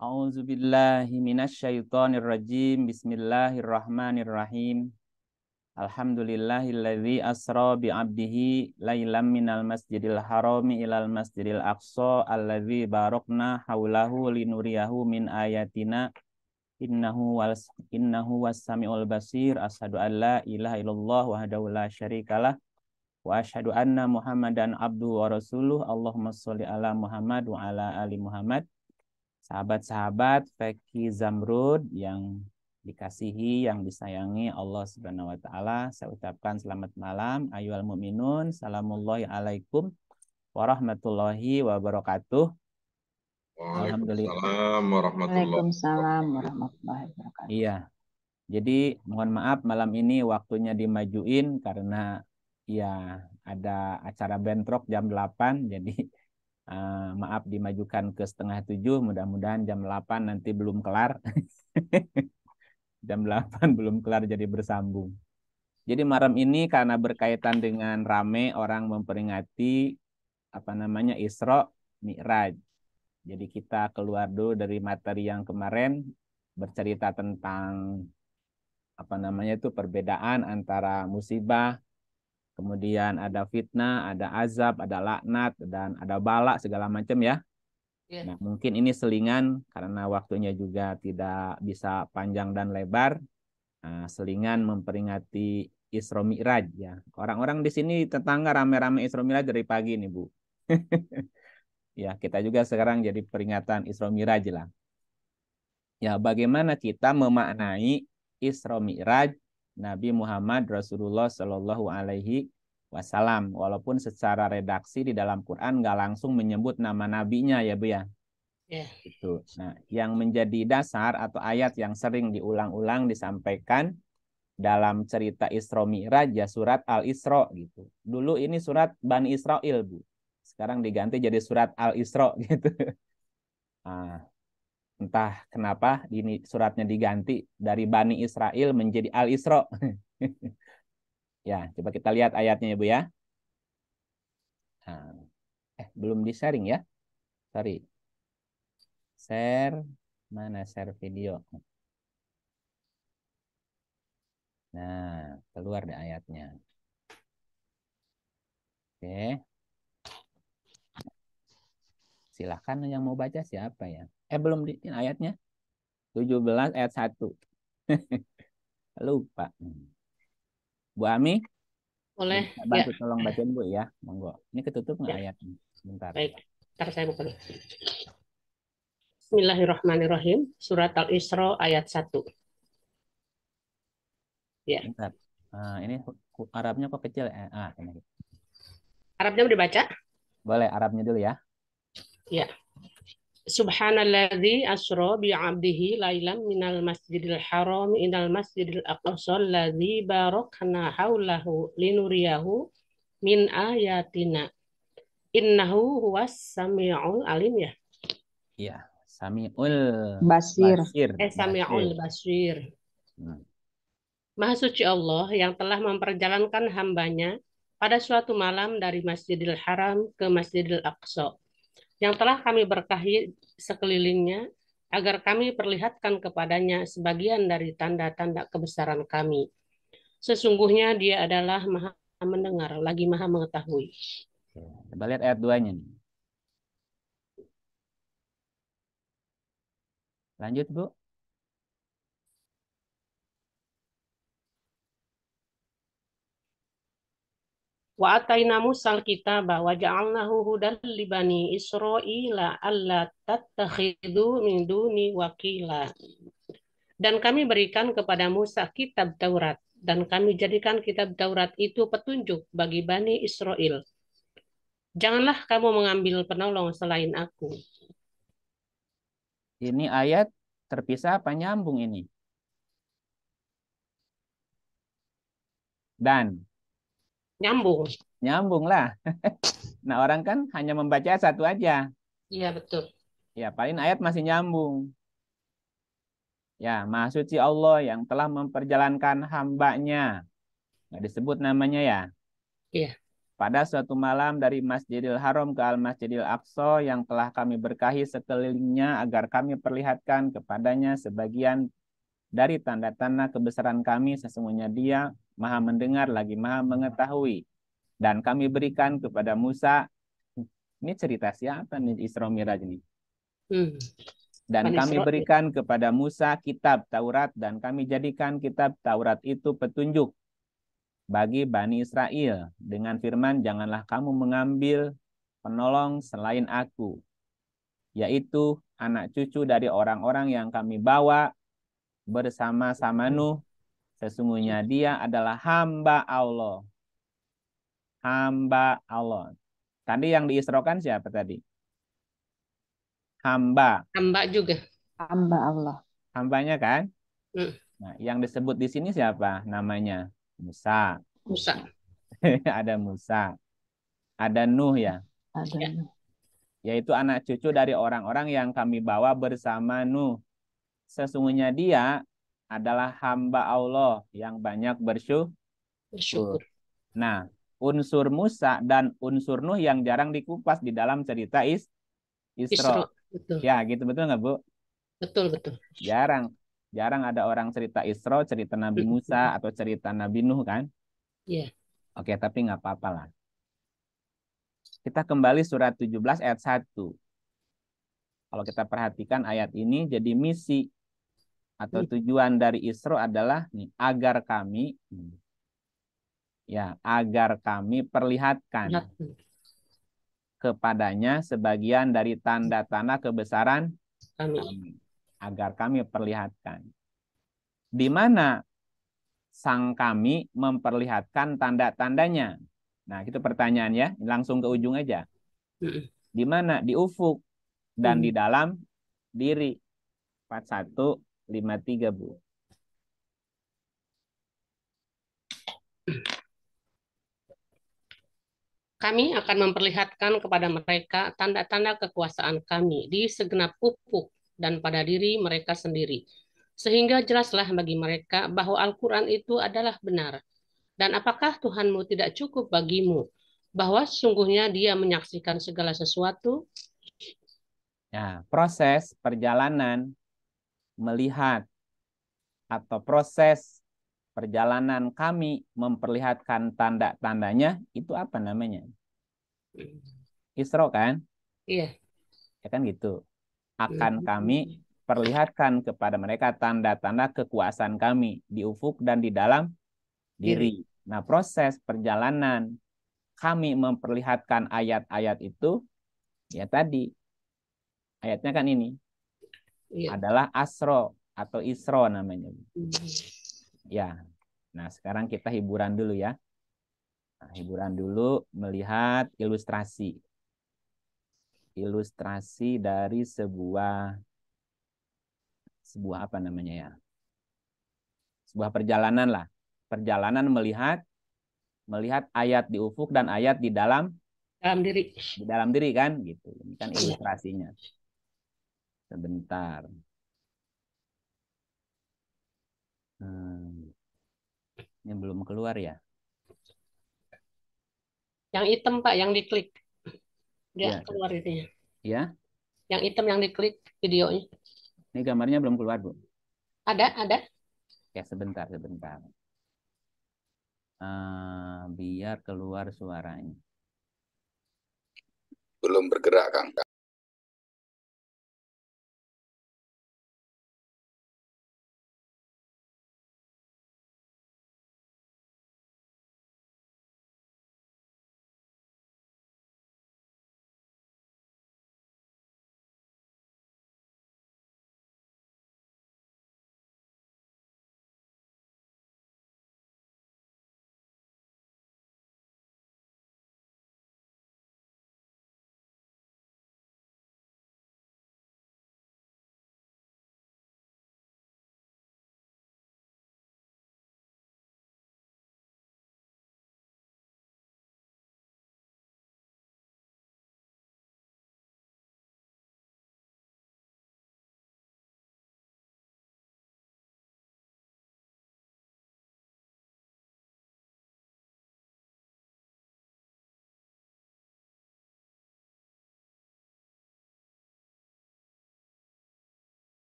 A'udzubillahi minasyaitonirrajim. Bismillahirrahmanirrahim. Alhamdulillahilladzi asra bi'abdihi lailam minal masjidil harami ilal masjidil aqsa alladzi barakna haulahu linuriyahu min ayatina innahu was-sami'ul basir. Asyhadu an la ilaha illallah wahdahu la syarikalah wa asyhadu anna Muhammadan abduhu wa rasuluh. Allahumma sholli ala Muhammad wa ala ali Muhammad. Sahabat-sahabat Feki Zamrud yang dikasihi, yang disayangi Allah Subhanahu wa taala, saya ucapkan selamat malam ayyuhal mukminun. Salamullahi alaikum warahmatullahi wabarakatuh. Alhamdulillah. Waalaikumsalam warahmatullahi Waalaikumsalam wabarakatuh. warahmatullahi wabarakatuh. Iya. Jadi mohon maaf malam ini waktunya dimajuin karena ya ada acara bentrok jam 8, jadi maaf dimajukan ke setengah 7, mudah-mudahan jam 8 nanti belum kelar. Jam 8 belum kelar jadi bersambung. Jadi malam ini karena berkaitan dengan rame orang memperingati Isra Mi'raj. Jadi kita keluar dulu dari materi yang kemarin bercerita tentang perbedaan antara musibah, kemudian ada fitnah, ada azab, ada laknat, dan ada bala segala macam ya. Nah, mungkin ini selingan karena waktunya juga tidak bisa panjang dan lebar. Nah, selingan memperingati Isra Mi'raj ya. Orang-orang di sini tetangga rame-rame Isra Mi'raj dari pagi nih, Bu. Ya, kita juga sekarang jadi peringatan Isra Mi'raj lah. Ya, bagaimana kita memaknai Isra Mi'raj Nabi Muhammad Rasulullah Shallallahu Alaihi Wasallam, walaupun secara redaksi di dalam Quran nggak langsung menyebut nama nabinya ya Bu ya. Itu. Nah, yang menjadi dasar atau ayat yang sering diulang-ulang disampaikan dalam cerita Isra Mi'raj ya surat Al-Isra gitu. Dulu ini surat Bani Israil Bu. Sekarang diganti jadi surat Al-Isra gitu. Nah, entah kenapa ini suratnya diganti dari Bani Israil menjadi Al-Isra. Ya, coba kita lihat ayatnya ya Bu ya. Nah, belum di-sharing ya. Sorry. Share. Mana share video? Nah, keluar deh ayatnya. Oke. Silakan yang mau baca siapa ya? Belum di ayatnya. 17 ayat 1. Lupa. Bu Ami, Boleh, bantu ya. tolong bacain Bu ya. Monggo. Ini ketutup nggak Ya. ayatnya? Sebentar. Baik, ntar saya buka dulu. Bismillahirrahmanirrahim. Surat Al-Isra ayat 1. Ya. Bentar. Ini Arabnya kok kecil? Ini. Arabnya udah baca? Boleh Arabnya dulu ya. Ya. Subhanalladzi asra bi'abdihi lailan minal masjidil haram ilal masjidil aqsa alladzi barakna haulahu linuriyahu min ayatina. Innahu huwas samiul alim ya. Iya, Samiul Basir. Samiul basir. Maha suci Allah yang telah memperjalankan hambanya pada suatu malam dari Masjidil Haram ke Masjidil Aqsa, yang telah kami berkahi sekelilingnya, agar kami perlihatkan kepadanya sebagian dari tanda-tanda kebesaran kami. Sesungguhnya dia adalah maha mendengar, lagi maha mengetahui. Coba lihat ayat 2-nya nih. Lanjut, Bu. Wa ataina Musal kitaba wa ja'alnahu hudan li bani Israila alla tattakhidhu min duni wakila. Dan kami berikan kepada Musa kitab Taurat, dan kami jadikan kitab Taurat itu petunjuk bagi Bani Israel. Janganlah kamu mengambil penolong selain aku. Ini ayat terpisah apa nyambung ini? Dan Nyambung. nyambung lah. Nah, orang kan hanya membaca satu aja. Iya, betul. Ya, paling ayat masih nyambung. Ya, Maha Suci Allah yang telah memperjalankan hambanya. Nggak disebut namanya ya. Iya. pada suatu malam dari Masjidil Haram ke Al-Masjidil Aqsa yang telah kami berkahi sekelilingnya agar kami perlihatkan kepadanya sebagian dari tanda-tanda kebesaran kami, sesungguhnya Dia Maha mendengar lagi Maha mengetahui. Dan kami berikan kepada Musa, ini cerita siapa nih Isra Miraj ini? Dan kami berikan kepada Musa kitab Taurat dan kami jadikan kitab Taurat itu petunjuk bagi Bani Israel dengan firman, janganlah kamu mengambil penolong selain aku, yaitu anak cucu dari orang-orang yang kami bawa bersama-sama Nuh. Sesungguhnya dia adalah hamba Allah. Hamba Allah. Tadi yang diisrokan siapa tadi? Hamba. Hamba juga. Hamba Allah. Hambanya kan? Nah, yang disebut di sini siapa namanya? Musa. Musa. Ada Musa. Ada Nuh ya. Ada. Yaitu anak cucu dari orang-orang yang kami bawa bersama Nuh. Sesungguhnya dia adalah hamba Allah yang banyak bersyukur. Nah, unsur Musa dan unsur Nuh yang jarang dikupas di dalam cerita Isra. Betul. Ya, gitu betul nggak, Bu? Betul, betul. Jarang ada orang cerita Isra, cerita Nabi Musa atau cerita Nabi Nuh kan? Iya. Oke, tapi nggak apa-apa lah. Kita kembali surat 17 ayat 1. Kalau kita perhatikan ayat ini, jadi misi atau tujuan dari Isra adalah nih, agar kami perlihatkan kepadanya sebagian dari tanda-tanda kebesaran kami. Agar kami perlihatkan. Di mana sang kami memperlihatkan tanda-tandanya? Nah, itu pertanyaan ya. Langsung ke ujung aja. Di mana? Di ufuk dan di dalam diri. 4153, Bu. Kami akan memperlihatkan kepada mereka tanda-tanda kekuasaan kami di segenap ufuk dan pada diri mereka sendiri. Sehingga jelaslah bagi mereka bahwa Al-Quran itu adalah benar. Dan apakah Tuhanmu tidak cukup bagimu bahwa sesungguhnya Dia menyaksikan segala sesuatu? Ya, proses perjalanan melihat atau proses perjalanan kami memperlihatkan tanda-tandanya itu apa namanya? Isra kan? Iya. Ya kan gitu. Akan kami perlihatkan kepada mereka tanda-tanda kekuasaan kami di ufuk dan di dalam diri. Nah, proses perjalanan kami memperlihatkan ayat-ayat itu, ya tadi, ayatnya kan ini, adalah asro atau isro namanya. Ya, nah sekarang kita hiburan dulu ya. Nah, hiburan dulu melihat ilustrasi. Ilustrasi dari sebuah apa namanya ya? Sebuah perjalanan lah. Perjalanan melihat ayat di ufuk dan ayat di dalam diri. Di dalam diri kan gitu. Ini kan ilustrasinya. Sebentar. Ini belum keluar ya? Yang hitam Pak, yang diklik. Dia ya. keluar itunya. Ya. Yang hitam yang diklik videonya. Ini gambarnya belum keluar, Bu. Ada. Ya, sebentar. Biar keluar suaranya. Belum bergerak, Kang.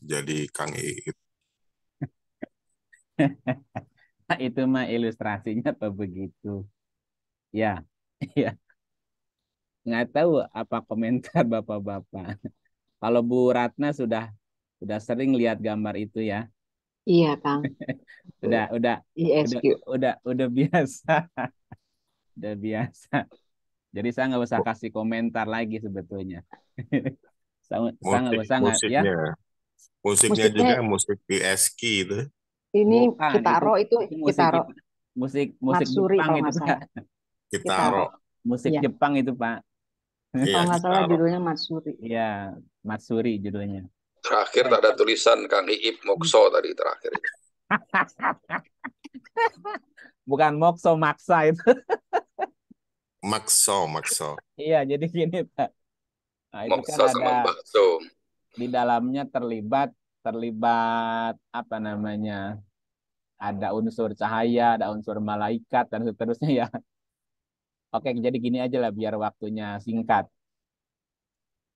jadi Kang Iip. Itu mah ilustrasinya apa begitu? Ya, ya. Nggak tahu apa komentar bapak-bapak. Kalau Bu Ratna sudah sering lihat gambar itu ya. Iya, Kang. Udah udah ISQ. udah biasa, udah biasa. Jadi saya nggak usah kasih komentar lagi sebetulnya. Saya nggak Musik usah nggak ya. musiknya musiknya Musiknya juga musik PSK itu. ini Bukan Kitaro itu itu musik Kitaro musik musik Matsuri Jepang kalau itu nggak Pak. salah. Kitaro. Kitaro. Musik Iya. Jepang itu Pak. Iya, Kalau nggak salah Kitaro. judulnya Matsuri. Iya, Matsuri judulnya. Terakhir tak ada tulisan Kang Iip Mokso tadi terakhir itu. Bukan mokso maksa itu. Makso. Iya, jadi gini Pak. Nah, itu kan Mokso ada sama bakso. di dalamnya terlibat terlibat apa namanya? Ada unsur cahaya, ada unsur malaikat dan seterusnya ya. Oke, jadi gini aja lah biar waktunya singkat.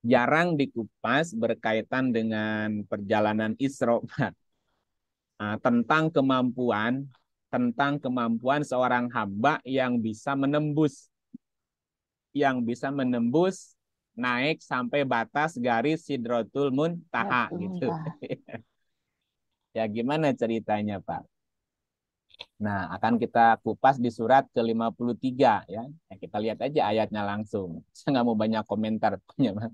Jarang dikupas berkaitan dengan perjalanan Isra, Pak. Nah, tentang kemampuan seorang hamba yang bisa menembus naik sampai batas garis Sidratul Muntaha gitu. Ya gimana ceritanya, Pak? Nah, akan kita kupas di surat ke-53 ya. Kita lihat aja ayatnya langsung. Saya nggak mau banyak komentar punya, Pak.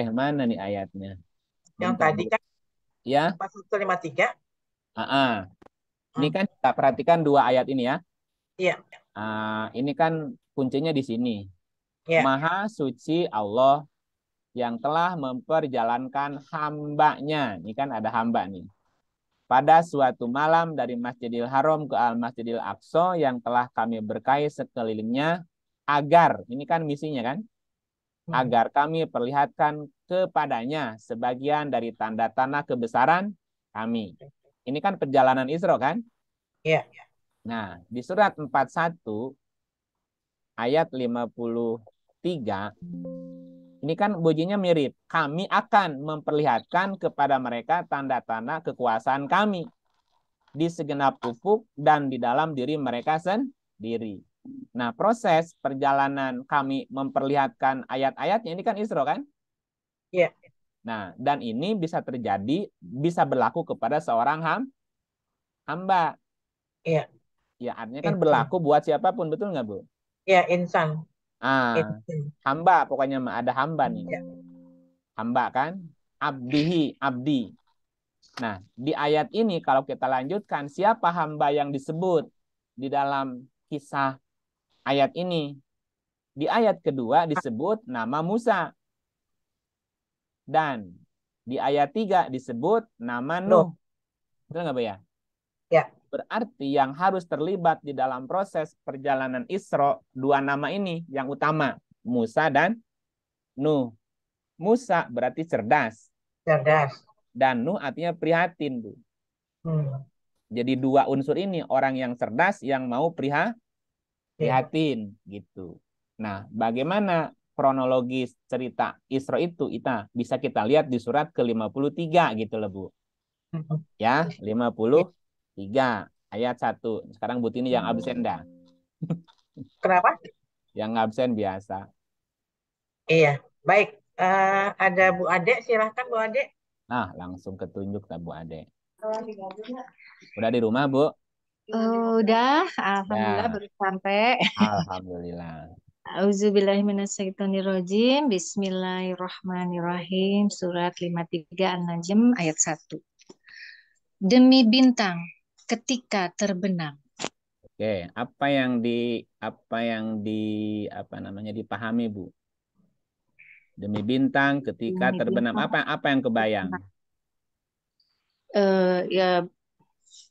Mana nih ayatnya? Yang Bentar, tadi Bu. kan Ya, pasal 53. Ini kan kita perhatikan dua ayat ini ya. Iya, Ini kan kuncinya di sini. iya. Maha suci Allah yang telah memperjalankan hambanya. Ini kan ada hamba nih. Pada suatu malam dari Masjidil Haram ke Al-Masjidil Aqsa yang telah kami berkahi sekelilingnya agar, ini kan misinya kan, agar kami perlihatkan kepadanya sebagian dari tanda-tanda kebesaran kami. Ini kan perjalanan Isra kan? Iya. Nah, di surat 41 ayat 53 ini kan bunyinya mirip. Kami akan memperlihatkan kepada mereka tanda-tanda kekuasaan kami di segenap ufuk dan di dalam diri mereka sendiri. Nah, proses perjalanan kami memperlihatkan ayat-ayatnya ini kan Isra kan? Iya. Nah, dan ini bisa terjadi, bisa berlaku kepada seorang hamba. Iya. Ya, artinya kan berlaku buat siapapun, betul nggak, Bu? Iya, insan. Hamba, pokoknya ada hamba nih. Ya. Hamba kan? Abdi. Nah, di ayat ini kalau kita lanjutkan, siapa hamba yang disebut di dalam kisah ayat ini? Di ayat kedua disebut nama Musa. Dan di ayat 3 disebut nama Nuh. Betul nggak, Bu ya? Ya. Berarti yang harus terlibat di dalam proses perjalanan Isra, dua nama ini yang utama, Musa dan Nuh. Musa berarti cerdas. Dan Nuh artinya prihatin, Bu. Jadi dua unsur ini, orang yang cerdas yang mau prihatin gitu. Nah, bagaimana kronologis cerita Isra itu bisa kita lihat di surat ke-53 gitu loh, Bu. Ya, 53 ayat 1. Sekarang Bu Tini yang absen dah. Kenapa? Yang absen biasa. Iya, baik. Ada Bu Ade, silahkan Bu Ade. Nah, langsung ketunjuk lah Bu Ade. Udah di rumah, Bu? Udah, alhamdulillah baru sampai. Alhamdulillah. Auzubillahiminasyaitonirrajim. Bismillahirrahmanirrahim. Surat 53 An-Najm ayat 1. Demi bintang ketika terbenam. Oke, apa yang dipahami, Bu? Demi bintang ketika Demi terbenam. bintang. Apa yang kebayang? Ya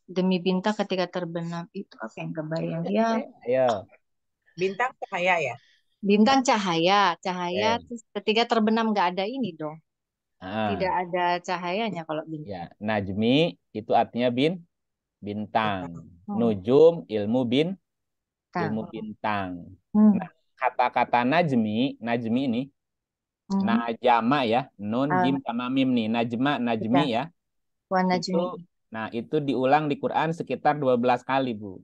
demi bintang ketika terbenam itu apa yang kebayang ya? Ayo. Bintang cahaya ya? Bintang cahaya terus ketika terbenam nggak ada ini dong. Tidak ada cahayanya kalau bintang. Ya, najmi itu artinya bintang. Nujum ilmu bintang. Nah, kata-kata najmi ini Mhm. Najama ya, nun, Ah, jim sama mim nih. Najma, najmi ya. ya. Wa Itu najmi. itu diulang di Quran sekitar 12 kali, Bu.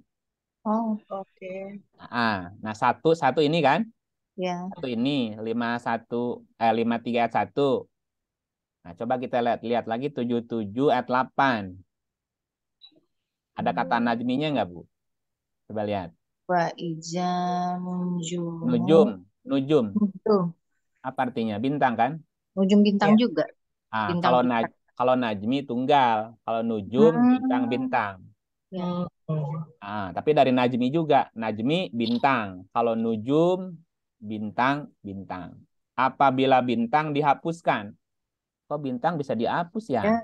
Oh, Oke. Nah, satu satu ini kan? ya. Satu ini 53 ayat 1. Nah, coba kita lihat lagi 77 ayat 8. Ada kata najminya nggak, Bu? Coba lihat. Wa ijam jumu. Nujum, nujum. Itu. Apa artinya? Bintang kan? Ujung bintang Ya. juga. Bintang Kalau bintang. kalau najmi tunggal, kalau nujum bintang-bintang. Ya. Tapi dari najmi juga, najmi bintang. Kalau nujum bintang-bintang. Apabila bintang dihapuskan, kok bintang bisa dihapus ya? Ya.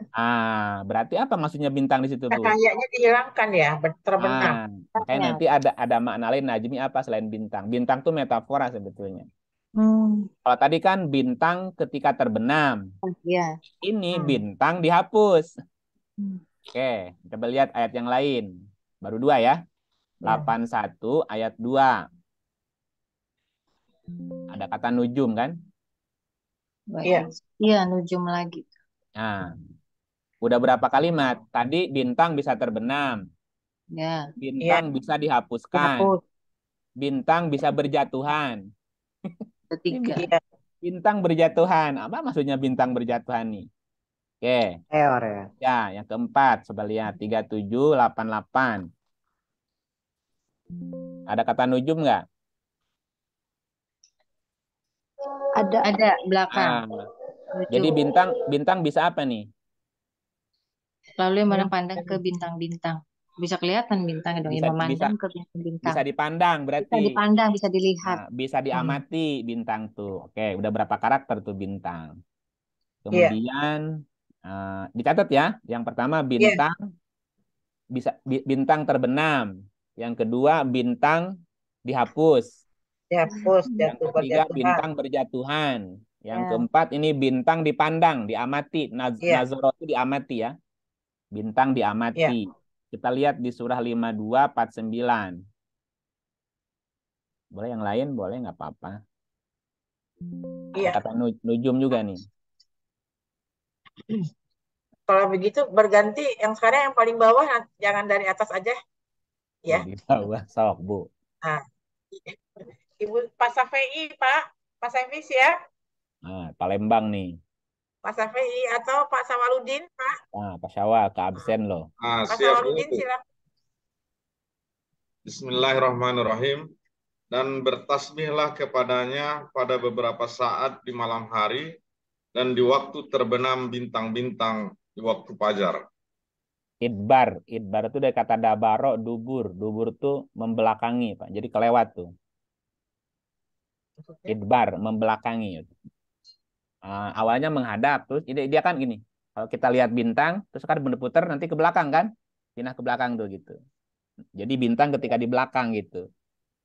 Berarti apa maksudnya bintang di situ, Bu? Cahayanya dihilangkan ya, terbenam. Makanya Ya. nanti ada makna lain najmi apa selain bintang. Bintang tuh metafora sebetulnya. Hmm. Kalau tadi kan bintang ketika terbenam. Ya. Ini bintang dihapus. Hmm. Oke, coba lihat ayat yang lain. Baru 2 ya. 81 ayat 2. Ada kata nujum kan? Iya. Iya, nujum lagi. Nah, udah berapa kalimat? Tadi bintang bisa terbenam. Ya. Bintang bisa dihapuskan. Dihapus. Bintang bisa berjatuhan. Ketiga. Iya. Bintang berjatuhan. Apa maksudnya bintang berjatuhan nih? Oke. Ya, yang keempat. Coba lihat. 3788. Ada kata nujum nggak? Ada belakang. Jadi bintang bisa apa nih? Lalu yang pandang ke bintang-bintang. Bisa kelihatan bintang dong, yang memandang ke bintang-bintang. Bisa dipandang berarti. Bisa dipandang, bisa dilihat. Bisa diamati bintang tuh. Oke, udah berapa karakter tuh bintang? Kemudian dicatat ya. Yang pertama bintang bintang terbenam. Yang kedua bintang dihapus. Dihapus, Yang jatuh ketiga berjatuhan. bintang berjatuhan. Yang keempat ini bintang dipandang, diamati. Nazaro itu diamati ya. Bintang diamati. Kita lihat di surah 5249. Boleh yang lain? Boleh, nggak apa-apa. Ada kata nujum juga nih. Kalau begitu berganti yang sekarang yang paling bawah, jangan dari atas aja. Ya. Di bawah, sok, Bu. Nah, Ibu Pak Safei, Pak Safei siap? Palembang nih. Pak Safei atau Pak Sawaludin, Pak? Pak Syawal ke absen loh. Pak Sawaludin silakan. Bismillahirrahmanirrahim. Dan bertasbihlah kepadanya pada beberapa saat di malam hari dan di waktu terbenam bintang-bintang di waktu fajar. Idbar itu dari kata dabaro, dubur tuh membelakangi, Pak. Jadi kelewat tuh. Idbar membelakangi. Awalnya menghadap, terus dia kan gini. Kalau kita lihat bintang, terus kan berputar nanti ke belakang kan, pindah ke belakang tuh gitu. Jadi bintang ketika di belakang gitu.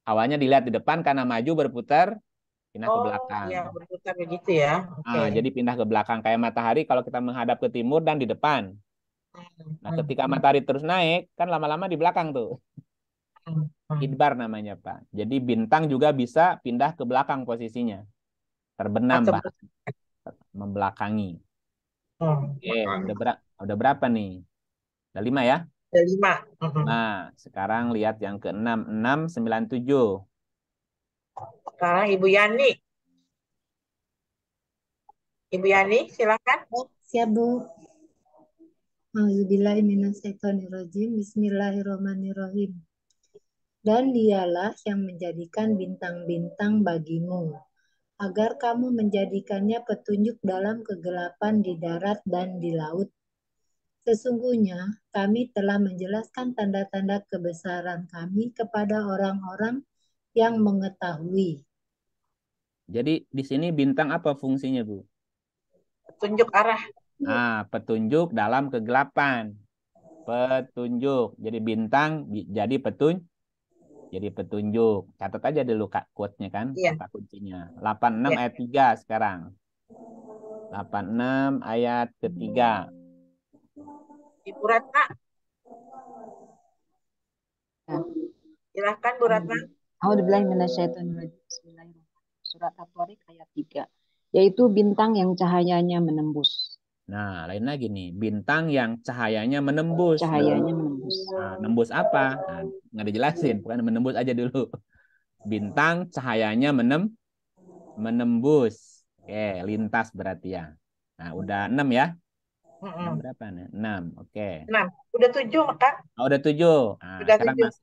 Awalnya dilihat di depan karena maju berputar, pindah ke belakang. Iya, berputar begitu ya. Jadi pindah ke belakang kayak matahari kalau kita menghadap ke timur dan di depan. Nah, ketika matahari terus naik, kan lama-lama di belakang tuh. Idbar namanya, Pak. Jadi bintang juga bisa pindah ke belakang posisinya. Terbenam, Pak. Membelakangi. Udah berapa nih? Udah 5 ya? Udah 5. Nah, sekarang lihat yang ke-6. 697. Sekarang Ibu Yani. Ibu Yani, silakan. Siap, Bu. Auzubillahiminasyaitonirrajim. Bismillahirrahmanirrahim. Dan dialah yang menjadikan bintang-bintang bagimu, agar kamu menjadikannya petunjuk dalam kegelapan di darat dan di laut. Sesungguhnya kami telah menjelaskan tanda-tanda kebesaran kami kepada orang-orang yang mengetahui. Jadi di sini bintang apa fungsinya, Bu? Petunjuk arah. Petunjuk dalam kegelapan. Petunjuk. Jadi bintang jadi petunjuk. Catat aja dulu quote-nya kan, kata kuncinya. 86 ayat 3 sekarang. 86 ayat ketiga. Ibu Ratna. Silahkan Bu Ratna. A'udzubillahi minasyaitonirrajim. Bismillahirrahmanirrahim. Surat At-Tariq ayat 3. yaitu bintang yang cahayanya menembus. Nah, lain lagi nih, bintang yang cahayanya menembus. Cahayanya menembus. Nah, nembus apa? Nah, nggak dijelasin, bukan menembus aja dulu. Bintang cahayanya menembus. Oke, lintas berarti ya. Nah, udah 6 ya. 6 berapa nih? 6. Oke. 6. Udah 7, Kak. Oh, udah 7. Nah, Udah sekarang 7.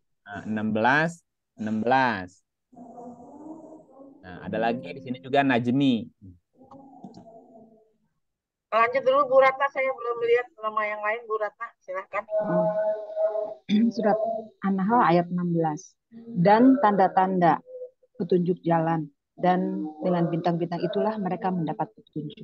16. 16. Nah, ada lagi di sini juga Najmi. Lanjut dulu Bu Ratna, saya belum lihat nama yang lain. Bu Ratna, silahkan. Surat An-Nahl ayat 16. Dan tanda-tanda petunjuk jalan. Dan dengan bintang-bintang itulah mereka mendapat petunjuk.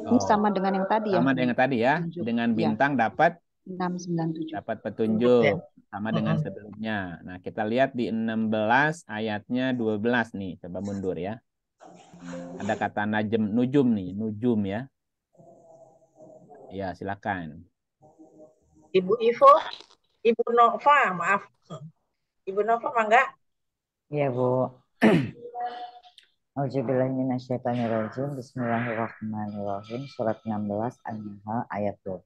Ini sama dengan yang tadi ya. Sama dengan tadi ya. Petunjuk. Dengan Ya. bintang dapat 697. dapat petunjuk. Sama dengan sebelumnya. Nah, kita lihat di 16 ayatnya 12 nih. Coba mundur ya. Ada kata nujum nih. Nujum ya. Ya, silakan. Ibu Ivo, Ibu Nova, maaf. Ibu Nova, mangga. Ya, Bu. Auzubillahiminasyaitonirrajim. Bismillahirrahmanirrahim. Surat 16 An-Nahl ayat 12.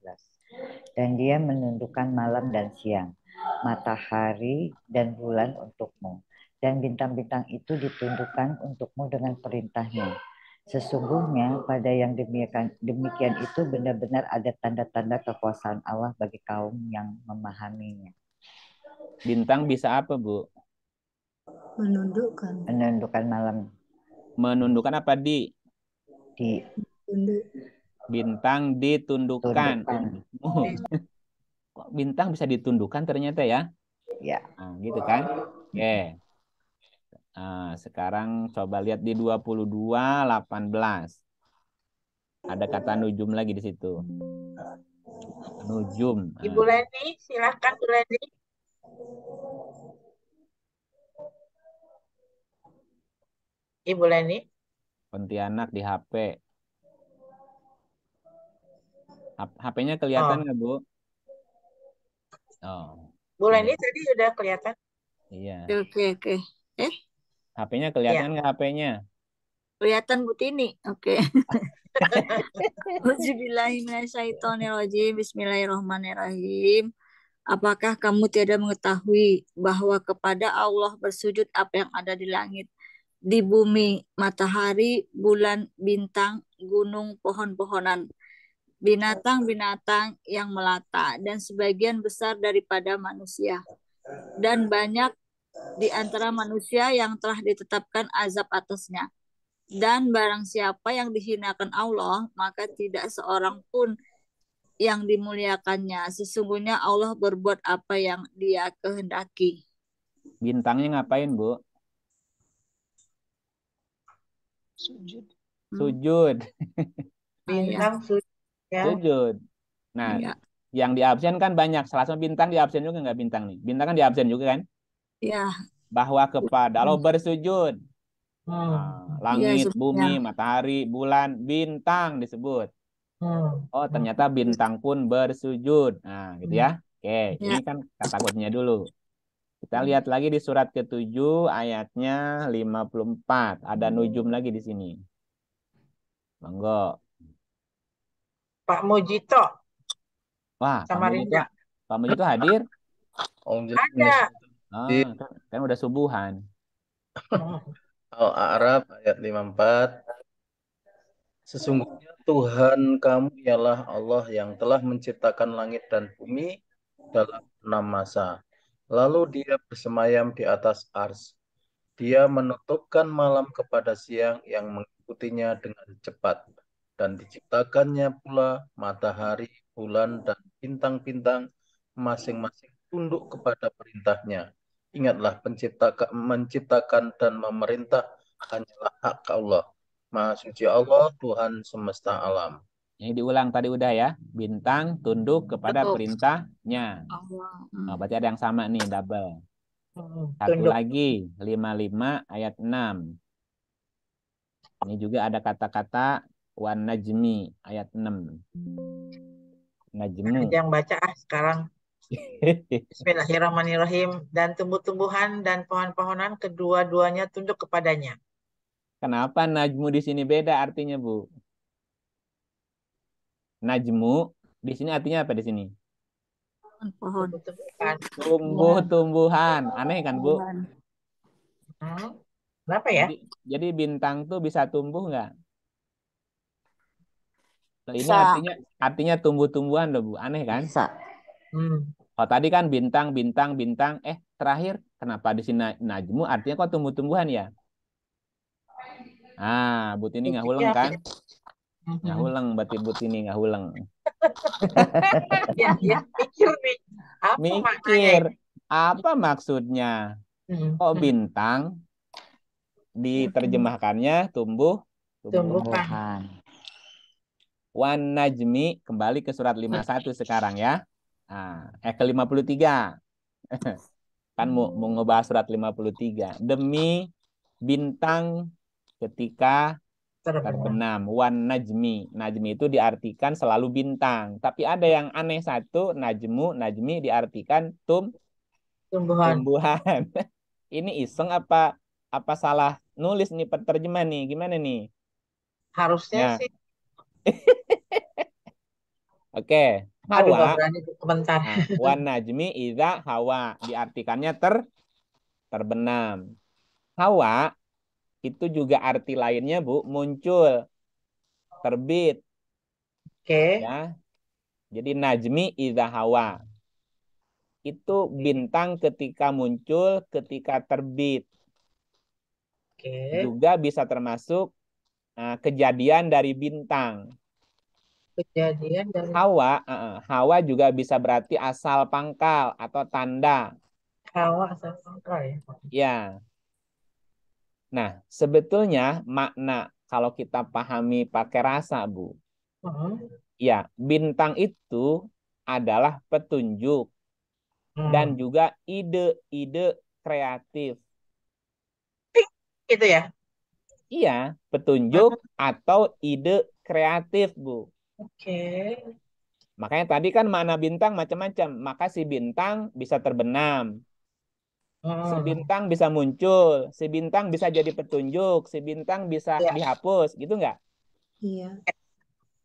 Dan dia menundukkan malam dan siang, matahari dan bulan untukmu. Dan bintang-bintang itu ditundukkan untukmu dengan perintahnya. Sesungguhnya pada yang demikian itu benar-benar ada tanda-tanda kekuasaan Allah bagi kaum yang memahaminya. Bintang bisa apa, Bu? Menundukkan. Menundukkan malam. Menundukkan apa, Di? Tunduk. Bintang ditundukkan. Kok bintang bisa ditundukkan ternyata ya? Ya. Nah, gitu kan? Oke. Nah, sekarang coba lihat di 22:18. Ada kata nujum lagi di situ. Nujum. Ibu Leni, silahkan Bu Leni. Ibu Leni. Pontianak di HP. HP-nya kelihatan nggak, Bu? Oh. Bu Leni tadi udah kelihatan. Iya. Oke. HP-nya kelihatan nggak HP-nya? Kelihatan Bu Tini. Oke. Auzubillahiminasyaitonirrajim. Bismillahirrahmanirrahim. Apakah kamu tidak mengetahui bahwa kepada Allah bersujud apa yang ada di langit, di bumi, matahari, bulan, bintang, gunung, pohon-pohonan, binatang-binatang yang melata, dan sebagian besar daripada manusia. Dan banyak di antara manusia yang telah ditetapkan azab atasnya. Dan barang siapa yang dihinakan Allah, maka tidak seorang pun yang dimuliakannya. Sesungguhnya Allah berbuat apa yang Dia kehendaki. Bintangnya ngapain, Bu? Sujud. Sujud. Bintang sujud. Ya. Sujud. Nah, yang di absen kan banyak. Salah satu bintang di absen juga nggak bintang nih? Bintang kan di absen juga kan? Ya. Bahwa kepada Allah bersujud. Langit, bumi, matahari, bulan, bintang disebut. Oh, ternyata bintang pun bersujud. Nah, gitu ya. Oke, ini kan kata kuncinya dulu. Kita lihat lagi di surat ke-7 ayatnya 54. Ada nujum lagi di sini. Monggo. Pak Mujito. Wah, Samarinda. Pak Mujito hadir? Ada. Kan udah subuhan. Al-A'raf ayat 54. Sesungguhnya Tuhan kamu ialah Allah yang telah menciptakan langit dan bumi dalam 6 masa. Lalu Dia bersemayam di atas ars. Dia menutupkan malam kepada siang yang mengikutinya dengan cepat. Dan diciptakannya pula matahari, bulan, dan bintang-bintang masing-masing tunduk kepada perintahnya. Ingatlah menciptakan dan memerintah hanyalah hak Allah. Maha suci Allah, Tuhan semesta alam. Ini diulang tadi udah ya. Bintang tunduk kepada perintahnya. Oh, berarti ada yang sama nih, double. Satu lagi, 55 ayat 6. Ini juga ada kata-kata wan najmi ayat 6. Najmu. Yang baca sekarang. Bismillahirrahmanirrahim. Dan tumbuh-tumbuhan dan pohon-pohonan kedua-duanya tunduk kepadanya. Kenapa najmu di sini beda artinya, Bu? Najmu di sini artinya apa di sini? Pohon. Tumbuh-tumbuhan. Aneh kan, Bu? Kenapa ya? Jadi bintang tuh bisa tumbuh nggak? Nah, ini Bisa. artinya tumbuh-tumbuhan loh, Bu. Aneh kan? Bisa. Oh, tadi kan bintang, bintang, bintang. Terakhir kenapa di sini najmu artinya kok tumbuh-tumbuhan ya? Bu Tini nggak huleng kan? Nggak huleng, berarti Bu Tini nggak huleng. Ya, mikir nih. Apa Mikir. Apa maksudnya? Kok bintang diterjemahkannya tumbuhan. Wan najmi, kembali ke surat 51 sekarang ya. Ke 53. Kan mau ngebahas surat 53. Demi bintang ketika terbenam. Wan najmi. Najmi itu diartikan selalu bintang. Tapi ada yang aneh satu, najmi diartikan tumbuhan. Ini iseng apa salah nulis nih penerjemah nih? Gimana nih? Harusnya sih. Oke. Aduh, Hawa. gak berani komentar. Wan najmi idza hawa. Diartikannya terbenam. Hawa itu juga arti lainnya, Bu, muncul, terbit. Oke. Ya. Jadi najmi idza hawa. Itu bintang ketika muncul, ketika terbit. Juga bisa termasuk kejadian dari bintang. Kejadian dari Hawa juga bisa berarti asal pangkal atau tanda. Hawa asal pangkal ya. Ya. Nah, sebetulnya makna kalau kita pahami pakai rasa, Bu. Ya, bintang itu adalah petunjuk dan juga ide-ide kreatif. Itu ya? Iya, petunjuk atau ide kreatif, Bu. Oke. Makanya tadi kan makna bintang macam-macam. Maka si bintang bisa terbenam. Si bintang bisa muncul. Si bintang bisa jadi petunjuk. Si bintang bisa dihapus. Gitu nggak? Iya.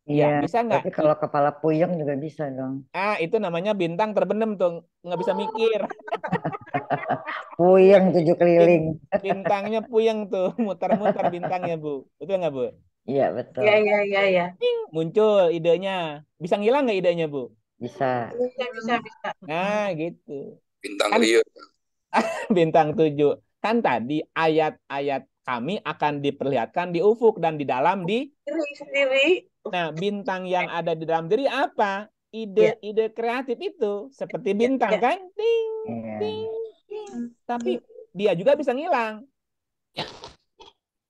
Iya, bisa nggak? Tapi kalau kepala puyeng juga bisa dong. Itu namanya bintang terbenam tuh. Nggak bisa mikir. Puyeng 7 keliling. Bintangnya puyeng tuh. Muter-muter bintangnya, Bu. Betul nggak, Bu? Iya, betul. Iya. Muncul idenya. Bisa ngilang nggak idenya, Bu? Bisa. Bisa. Nah, gitu. Bintang liur. Bintang 7. Kan tadi ayat-ayat kami akan diperlihatkan di ufuk dan di dalam sendiri. Nah, bintang yang ada di dalam diri apa? Ide-ide kreatif itu. Seperti bintang kan? Ting, ting, ting. Tapi dia juga bisa ngilang.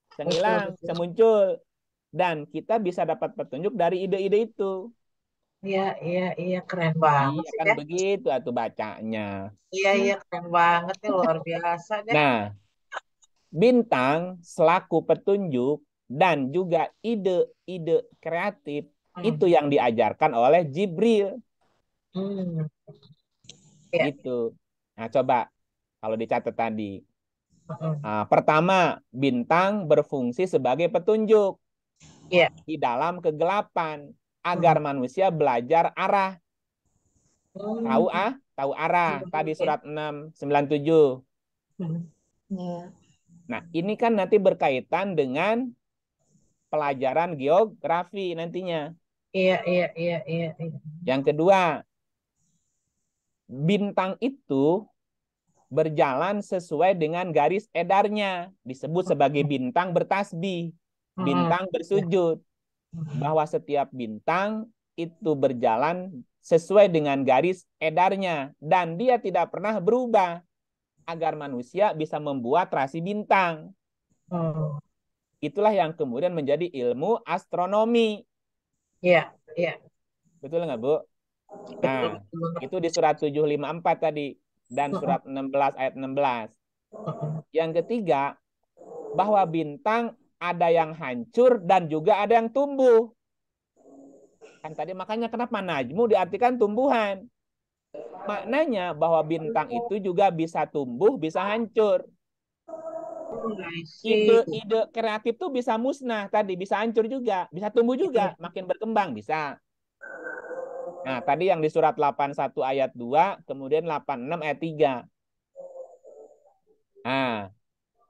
Bisa ngilang, bisa muncul. Dan kita bisa dapat petunjuk dari ide-ide itu. Iya, keren banget Iya, kan ya. begitu atuh bacanya. Iya, keren banget nih, luar biasa deh. Nah, bintang selaku petunjuk dan juga ide-ide kreatif itu yang diajarkan oleh Jibril. Gitu. Nah, coba kalau dicatat tadi. Pertama, bintang berfungsi sebagai petunjuk di dalam kegelapan agar manusia belajar arah. Tahu arah. Tadi surat 697. Nah, ini kan nanti berkaitan dengan pelajaran geografi nantinya. Iya. Yang kedua, bintang itu berjalan sesuai dengan garis edarnya. Disebut sebagai bintang bertasbih, bintang bersujud. Bahwa setiap bintang itu berjalan sesuai dengan garis edarnya. Dan dia tidak pernah berubah. Agar manusia bisa membuat rasi bintang. Itulah yang kemudian menjadi ilmu astronomi. Iya. Betul nggak, Bu? Nah, itu di surat 754 tadi. Dan surat 16 ayat 16. Yang ketiga, bahwa bintang ada yang hancur dan juga ada yang tumbuh. Kan tadi makanya kenapa najmu diartikan tumbuhan. Maknanya bahwa bintang itu juga bisa tumbuh, bisa hancur. Ide-ide kreatif tuh bisa musnah tadi, bisa hancur juga, bisa tumbuh juga, makin berkembang bisa. Nah, tadi yang di surat 81 ayat 2, kemudian 86 ayat 3. Nah,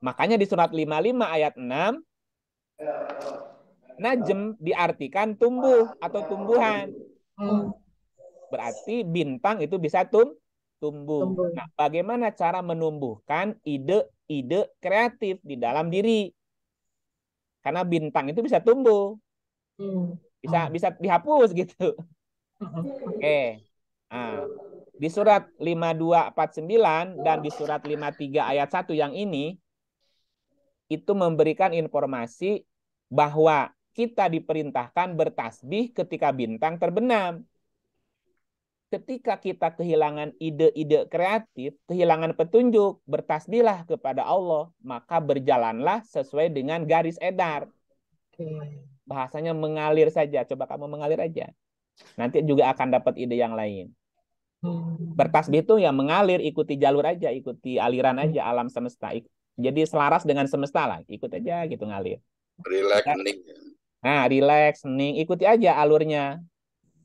makanya di surat 55 ayat 6, najm diartikan tumbuh atau tumbuhan. Berarti bintang itu bisa tumbuh. Nah, bagaimana cara menumbuhkan ide-ide kreatif di dalam diri? Karena bintang itu bisa tumbuh. Bisa dihapus gitu. Oke. Nah, di surat 5249 dan di surat 53 ayat 1 yang ini itu memberikan informasi bahwa kita diperintahkan bertasbih ketika bintang terbenam. Ketika kita kehilangan ide-ide kreatif, kehilangan petunjuk, bertasbihlah kepada Allah, maka berjalanlah sesuai dengan garis edar. Bahasanya mengalir saja. Coba kamu mengalir aja. Nanti juga akan dapat ide yang lain. Bertasbih itu ya mengalir, ikuti jalur aja, ikuti aliran aja alam semesta. Jadi selaras dengan semesta lah, ikut aja gitu ngalir. Relax, hening. Nah, relax, hening, ikuti aja alurnya.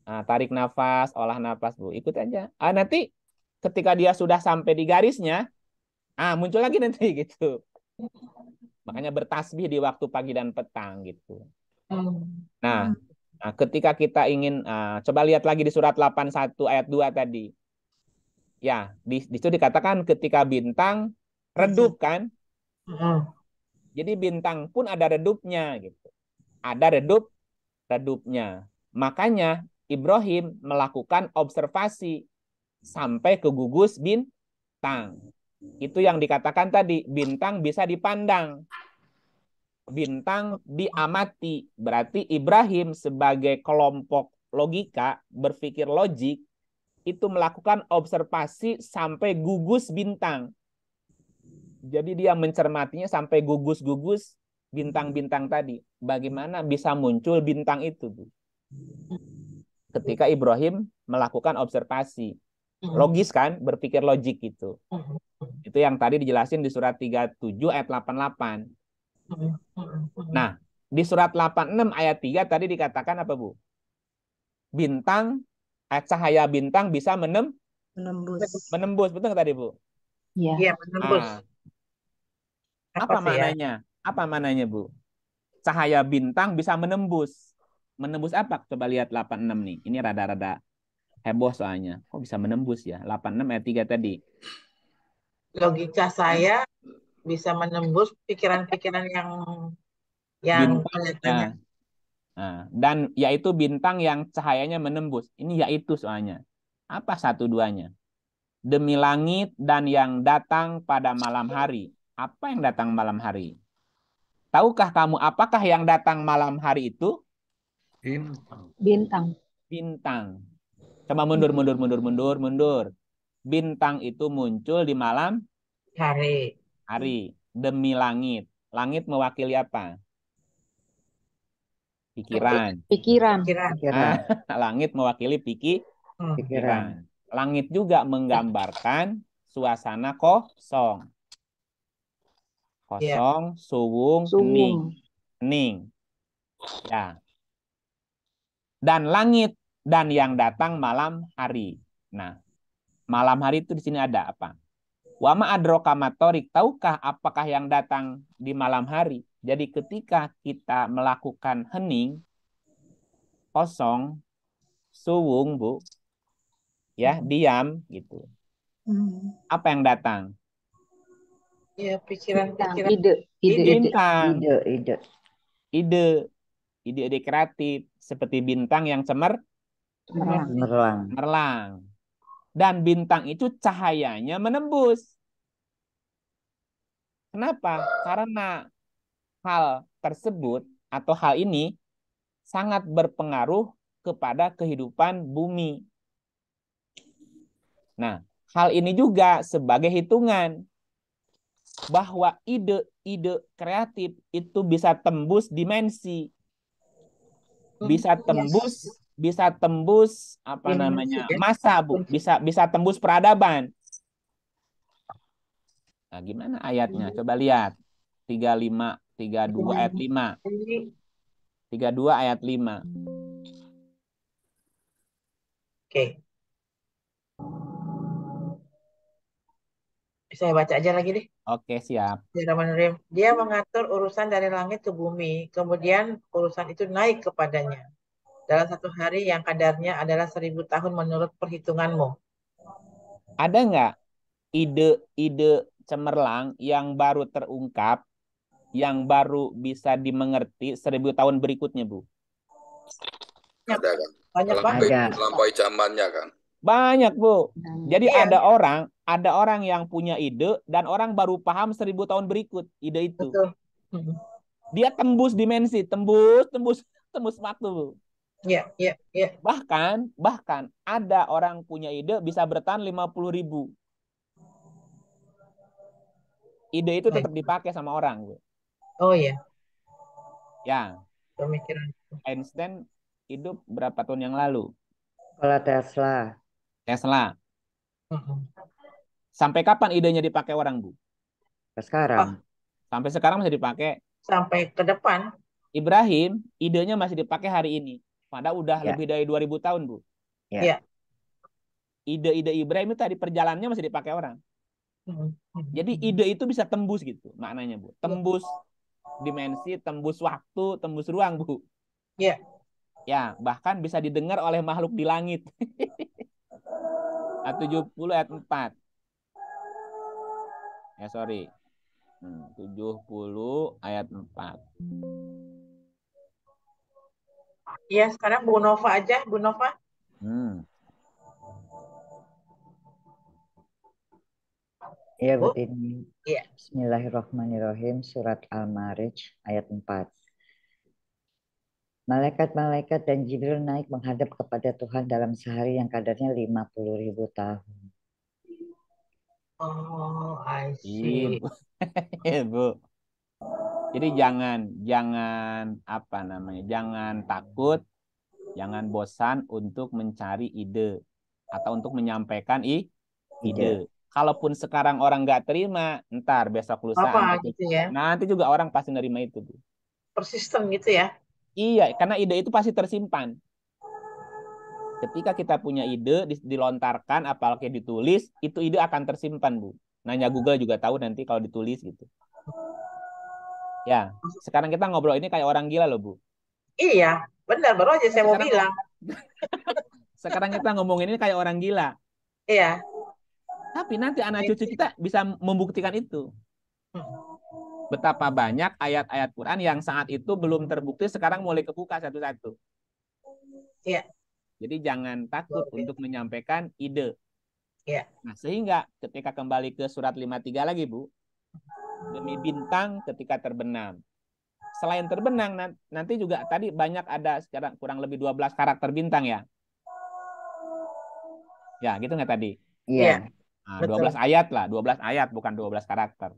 Nah, tarik nafas, olah nafas, Bu. Ikut aja. Nanti ketika dia sudah sampai di garisnya, muncul lagi nanti gitu. Makanya bertasbih di waktu pagi dan petang gitu. Nah, ketika kita ingin, coba lihat lagi di surat 81 ayat 2 tadi. Ya, di situ dikatakan ketika bintang redup kan. Jadi bintang pun ada redupnya gitu. Ada redupnya. Makanya Ibrahim melakukan observasi sampai ke gugus bintang. Itu yang dikatakan tadi, bintang bisa dipandang. Bintang diamati. Berarti Ibrahim sebagai kelompok logika, berpikir logik, itu melakukan observasi sampai gugus bintang. Jadi dia mencermatinya sampai gugus-gugus bintang-bintang tadi. Bagaimana bisa muncul bintang itu, Bu? Ketika Ibrahim melakukan observasi. Logis kan? Berpikir logik gitu. Itu yang tadi dijelasin di surat 37 ayat 88. Nah, di surat 86 ayat 3 tadi dikatakan apa, Bu? Bintang, cahaya bintang bisa menembus. Betul nggak tadi, Bu? Iya, menembus. Apa maknanya? Apa maknanya, Bu? Cahaya bintang bisa menembus. Menembus apa? Coba lihat 86 nih. Ini rada-rada heboh soalnya. Kok bisa menembus ya? 86 ayat 3 tadi. Logika saya bisa menembus pikiran-pikiran yang bintang, dan yaitu bintang yang cahayanya menembus. Ini yaitu soalnya. Apa satu duanya? Demi langit dan yang datang pada malam hari. Apa yang datang malam hari? Tahukah kamu apakah yang datang malam hari itu? Bintang. Coba mundur. Bintang itu muncul di malam hari. Demi langit. Langit mewakili apa? Pikiran. Langit mewakili pikiran. Langit juga menggambarkan suasana kosong. Suwung, hening. Ya. Dan langit dan yang datang malam hari. Nah, malam hari itu di sini ada apa? Wa ma adraka matorik. Tahukah apakah yang datang di malam hari? Jadi ketika kita melakukan hening, kosong, suwung, Bu, ya, diam gitu. Apa yang datang? Ya, pikiran-pikiran. Ide kreatif seperti bintang yang cemerlang. Dan bintang itu cahayanya menembus. Kenapa? Karena hal tersebut atau hal ini sangat berpengaruh kepada kehidupan bumi. Nah, hal ini juga sebagai hitungan bahwa ide-ide kreatif itu bisa tembus dimensi. Bisa tembus apa namanya? Masa, Bu. Bisa tembus peradaban. Nah, gimana ayatnya? Coba lihat. 32 ayat 5. 32 ayat 5. Oke. Saya baca aja lagi deh. Oke, siap. Bismillahirrahmanirrahim. Dia mengatur urusan dari langit ke bumi, kemudian urusan itu naik kepadanya. Dalam satu hari yang kadarnya adalah 1000 tahun menurut perhitunganmu. Ada nggak ide-ide cemerlang yang baru terungkap, yang baru bisa dimengerti 1000 tahun berikutnya, Bu? Ada kan? Banyak banget. Melampaui zamannya kan. Banyak, Bu. Jadi Iya. ada orang yang punya ide dan orang baru paham 1000 tahun berikut ide itu. Betul. Dia tembus dimensi, tembus waktu, Bu. Iya. Bahkan ada orang punya ide bisa bertahan 50.000. Ide itu tetap dipakai sama orang, Bu. Oh iya. Ya. Pemikiran. Einstein hidup berapa tahun yang lalu? Kalau Tesla. Sampai kapan idenya dipakai orang, Bu? Sekarang. Sampai sekarang masih dipakai. Sampai ke depan. Ibrahim, idenya masih dipakai hari ini. Padahal udah Ya. lebih dari 2000 tahun, Bu. Ya. Ide-ide Ibrahim itu tadi perjalanannya masih dipakai orang. Jadi ide itu bisa tembus gitu maknanya, Bu. Tembus dimensi, tembus waktu, tembus ruang, Bu. Iya. Ya, bahkan bisa didengar oleh makhluk di langit. 70 ayat 4. Ya, sorry. 70 ayat 4. Iya, sekarang Bu Nova aja, Bu Nova. Iya, Bu Tini. Iya. Bismillahirrahmanirrahim. Surat Al-Ma'arij ayat 4. Malaikat-malaikat dan Jibril naik menghadap kepada Tuhan dalam sehari yang kadarnya 50.000 tahun. Oh, I see. Bu. Jadi jangan jangan takut, jangan bosan untuk mencari ide atau untuk menyampaikan ide. Kalaupun sekarang orang nggak terima, ntar besok lusa Gitu ya? nanti juga orang pasti nerima itu, Bu. Persisten gitu ya? Iya, karena ide itu pasti tersimpan. Ketika kita punya ide, dilontarkan, apalagi ditulis, itu ide akan tersimpan, Bu. Nanya Google juga tahu nanti kalau ditulis gitu. Ya, sekarang kita ngobrol ini kayak orang gila loh, Bu. Iya, benar. Baru aja saya mau bilang. Sekarang kita ngomongin ini kayak orang gila. Iya. Tapi nanti anak cucu kita bisa membuktikan itu. Betapa banyak ayat-ayat Quran yang saat itu belum terbukti, sekarang mulai kebuka satu-satu. Iya. Jadi jangan takut untuk menyampaikan ide. Iya. Nah, sehingga ketika kembali ke surat 53 lagi, Bu. Demi bintang ketika terbenam. Selain terbenam, nanti juga tadi banyak ada sekarang kurang lebih 12 karakter bintang ya. Ya, gitu nggak tadi? Iya. Nah, 12 ayat lah, 12 ayat bukan 12 karakter.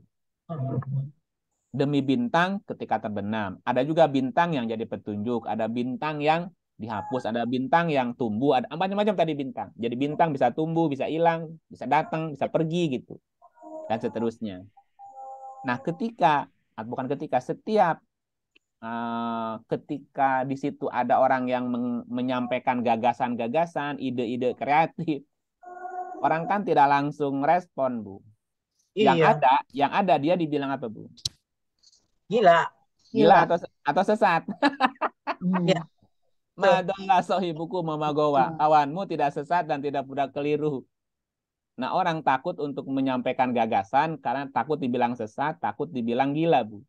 Demi bintang ketika terbenam. Ada juga bintang yang jadi petunjuk, ada bintang yang dihapus, ada bintang yang tumbuh, ada macam-macam tadi bintang. Jadi bintang bisa tumbuh, bisa hilang, bisa datang, bisa pergi gitu. Dan seterusnya. Nah, ketika di situ ada orang yang menyampaikan gagasan-gagasan, ide-ide kreatif, orang kan tidak langsung respon, Bu. Iya. Yang ada dia dibilang apa, Bu? Gila atau sesat. Ya. Madalla sahibuku mamagowa. Kawanmu tidak sesat dan tidak pernah keliru. Nah, orang takut untuk menyampaikan gagasan karena takut dibilang sesat, takut dibilang gila, Bu.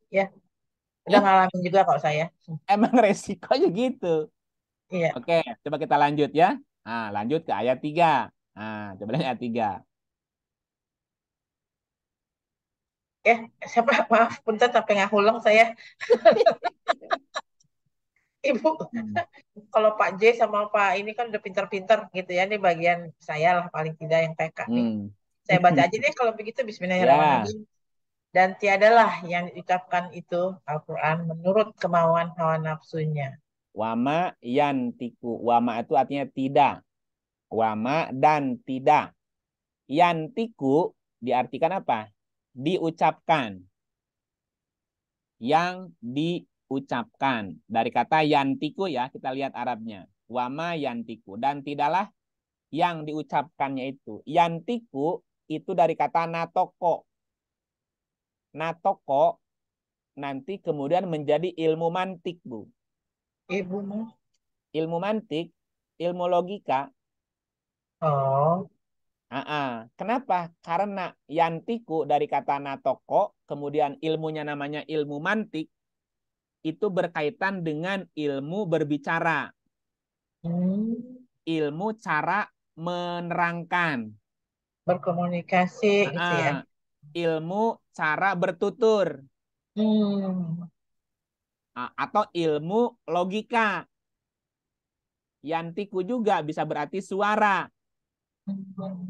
Ya. Udah ngalamin juga kok saya. Emang resikonya gitu. Iya. Oke, coba kita lanjut ya. Nah, lanjut ke ayat 3. Nah, coba lihat ayat 3. Siapa? Maaf, punten sampai ngahuleng saya. Ibu, kalau Pak J sama Pak ini kan udah pinter-pinter gitu ya. Ini bagian saya lah paling tidak yang TK nih. Saya baca aja deh kalau begitu. Bismillahirrahmanirrahim. Dan tiadalah yang diucapkan itu Al-Quran menurut kemauan hawa nafsunya. Wama yantiku. Wama itu artinya tidak. Wama dan tidak. Yantiku diartikan apa? Diucapkan. yang diucapkan. Dari kata yantiku ya, kita lihat Arabnya. Wama yantiku. Dan tidaklah yang diucapkannya itu. Yantiku itu dari kata natoko. Natoko nanti kemudian menjadi ilmu mantik, Bu. Ilmu mantik, ilmu logika. Oh. Kenapa? Karena yantiku dari kata natoko, kemudian ilmunya namanya ilmu mantik, itu berkaitan dengan ilmu berbicara. Ilmu cara menerangkan. Berkomunikasi gitu ya. Ilmu cara bertutur. Atau ilmu logika. Yantiku juga bisa berarti suara.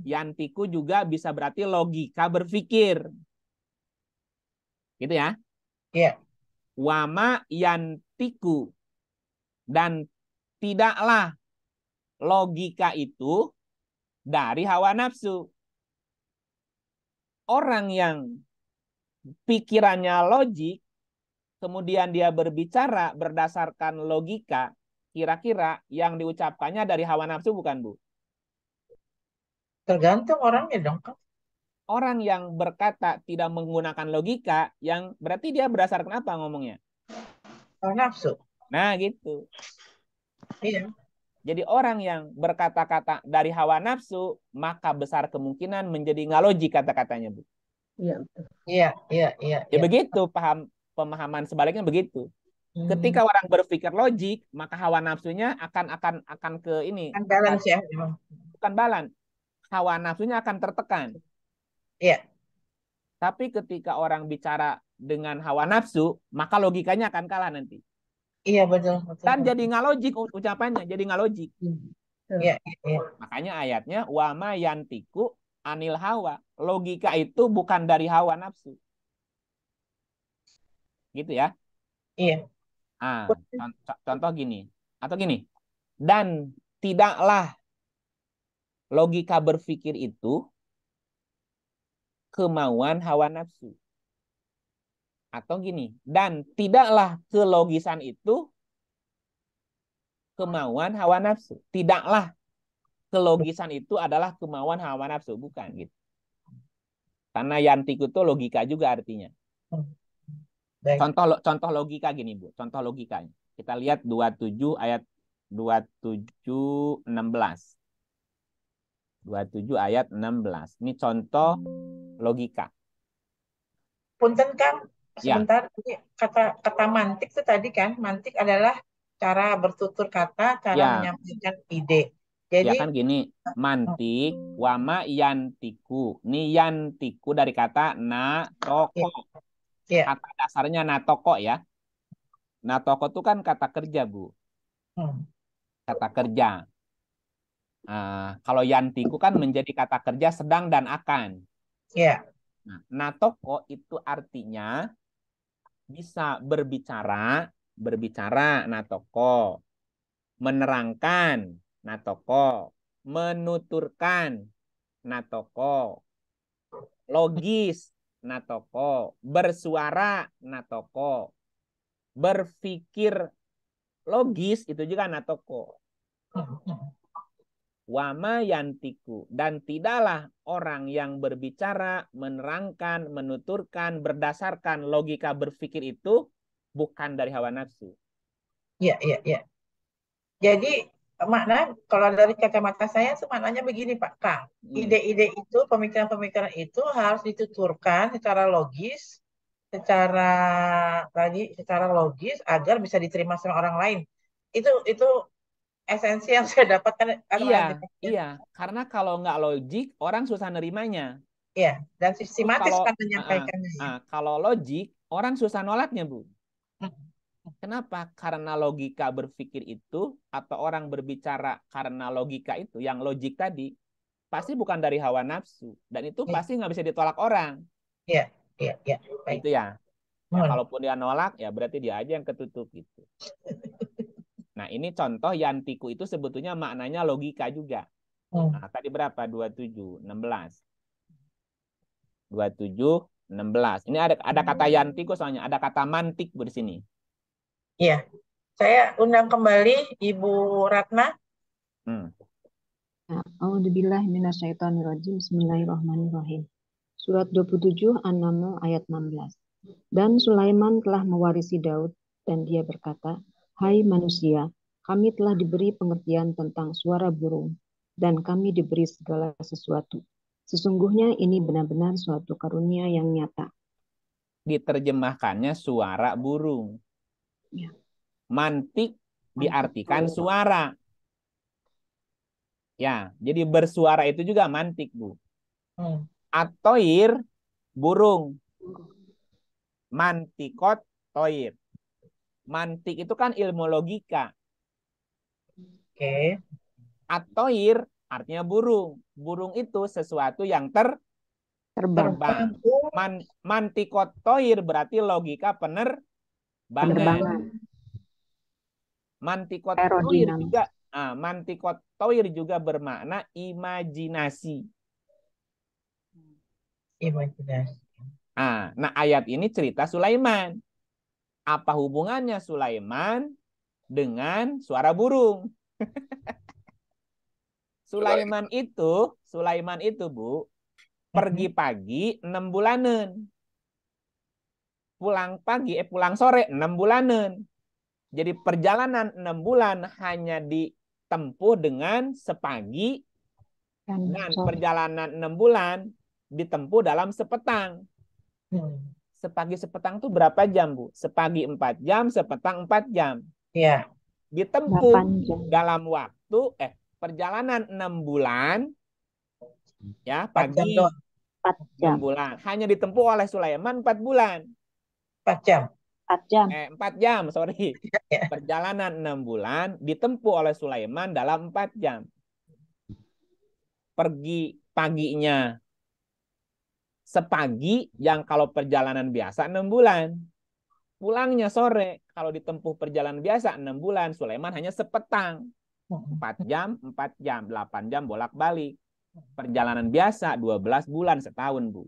Yantiku juga bisa berarti logika berpikir. Gitu ya? Iya. Wama yantiku. Dan tidaklah logika itu dari hawa nafsu. Orang yang pikirannya logik, kemudian dia berbicara berdasarkan logika, kira-kira yang diucapkannya dari hawa nafsu bukan, Bu? Tergantung orangnya dong. Orang yang berkata tidak menggunakan logika, yang berarti dia berdasarkan apa ngomongnya? Hawa nafsu. Nah, gitu. Iya. Jadi orang yang berkata-kata dari hawa nafsu, maka besar kemungkinan menjadi nggak logik kata-katanya, Bu. Iya. Ya begitu, pemahaman sebaliknya begitu. Ketika orang berpikir logik, maka hawa nafsunya akan ke ini. Kan balance ya. Bukan balance. Hawa nafsunya akan tertekan. Iya. Tapi ketika orang bicara dengan hawa nafsu, maka logikanya akan kalah nanti. Iya, betul. Dan jadi nggak logik ucapannya, jadi nggak logik. Iya. Makanya ayatnya wama yantiku anil hawa. Logika itu bukan dari hawa nafsu. Gitu ya. Iya. Contoh gini. Atau gini. Dan tidaklah logika berpikir itu kemauan hawa nafsu. Atau gini. Dan tidaklah kelogisan itu kemauan hawa nafsu. Tidaklah kelogisan itu adalah kemauan hawa nafsu. Bukan gitu. Karena yantiku itu logika juga artinya. Contoh logika gini, Bu. Contoh logikanya. Kita lihat 27 ayat 27 16. 27 ayat 16. Ini contoh logika. Punten Kang, sebentar. Ya. Kata mantik itu tadi kan, mantik adalah cara bertutur kata, cara menyampaikan ide. Jadi ya kan gini, mantik wama yantiku. Ini yantiku dari kata natoko. Kata dasarnya natoko ya. Natoko itu kan kata kerja, Bu. Kata kerja. Kalau yantiku kan menjadi kata kerja sedang dan akan. Nah, natoko itu artinya bisa berbicara natoko, menerangkan natoko, menuturkan natoko, logis natoko, bersuara natoko, berpikir logis itu juga natoko. Wama yantiku. Dan tidaklah orang yang berbicara, menerangkan, menuturkan berdasarkan logika berpikir itu bukan dari hawa nafsu. Iya. Jadi makna kalau dari kacamata saya itu maknanya begini Pak Kang. Ide-ide itu, pemikiran-pemikiran itu harus dituturkan secara logis, secara logis agar bisa diterima sama orang lain. Itu esensi yang saya dapatkan. Iya. Karena kalau nggak logik, orang susah nerimanya. Iya, dan sistematis kan menyampaikannya. Kalau logik, orang susah nolaknya, Bu. Kenapa? Karena logika berpikir itu, atau orang berbicara karena logika itu, yang logik tadi, pasti bukan dari hawa nafsu. Dan itu pasti nggak bisa ditolak orang. Iya. Itu ya. Kalaupun dia nolak, ya berarti dia aja yang ketutup gitu. Nah, ini contoh yantiku itu sebetulnya maknanya logika juga. Nah, tadi berapa? 27, 16. 27, 16. Ini ada kata yantiku soalnya, ada kata mantik Bu di sini. Iya. Saya undang kembali Ibu Ratna. A'udzubillahi minasyaitonirrajim. Bismillahirrahmanirrahim. Surat 27 An-Naml ayat 16. Dan Sulaiman telah mewarisi Daud dan dia berkata, "Hai manusia, kami telah diberi pengertian tentang suara burung dan kami diberi segala sesuatu. Sesungguhnya ini benar-benar suatu karunia yang nyata." Diterjemahkannya suara burung. Ya. Mantik diartikan suara. Ya, jadi bersuara itu juga mantik, Bu. At-toir, burung. Mantikot, toir. Mantik itu kan ilmu logika. Oke. At-toir artinya burung. Burung itu sesuatu yang terbang. Mantikot, toir berarti logika penerbangan. Mantikot, toir juga. Mantikot, toir juga bermakna imajinasi. Imajinasi. Nah, ayat ini cerita Sulaiman. Apa hubungannya Sulaiman dengan suara burung? Sulaiman itu, Bu, pergi pagi 6 bulanan. Pulang sore 6 bulanan. Jadi perjalanan 6 bulan hanya ditempuh dengan sepagi dan perjalanan 6 bulan ditempuh dalam sepetang. Sepagi sepetang itu berapa jam, Bu? Sepagi 4 jam, sepetang 4 jam. Iya. Ditempuh dalam waktu perjalanan 6 bulan ya, pagi 6 bulan. Hanya ditempuh oleh Sulaiman 4 bulan. 4 jam. 4 jam. Sorry. Perjalanan 6 bulan ditempuh oleh Sulaiman dalam 4 jam. Pergi paginya sepagi yang kalau perjalanan biasa 6 bulan. Pulangnya sore kalau ditempuh perjalanan biasa 6 bulan. Sulaiman hanya sepetang. 4 jam, 4 jam, 8 jam bolak-balik. Perjalanan biasa 12 bulan setahun, Bu.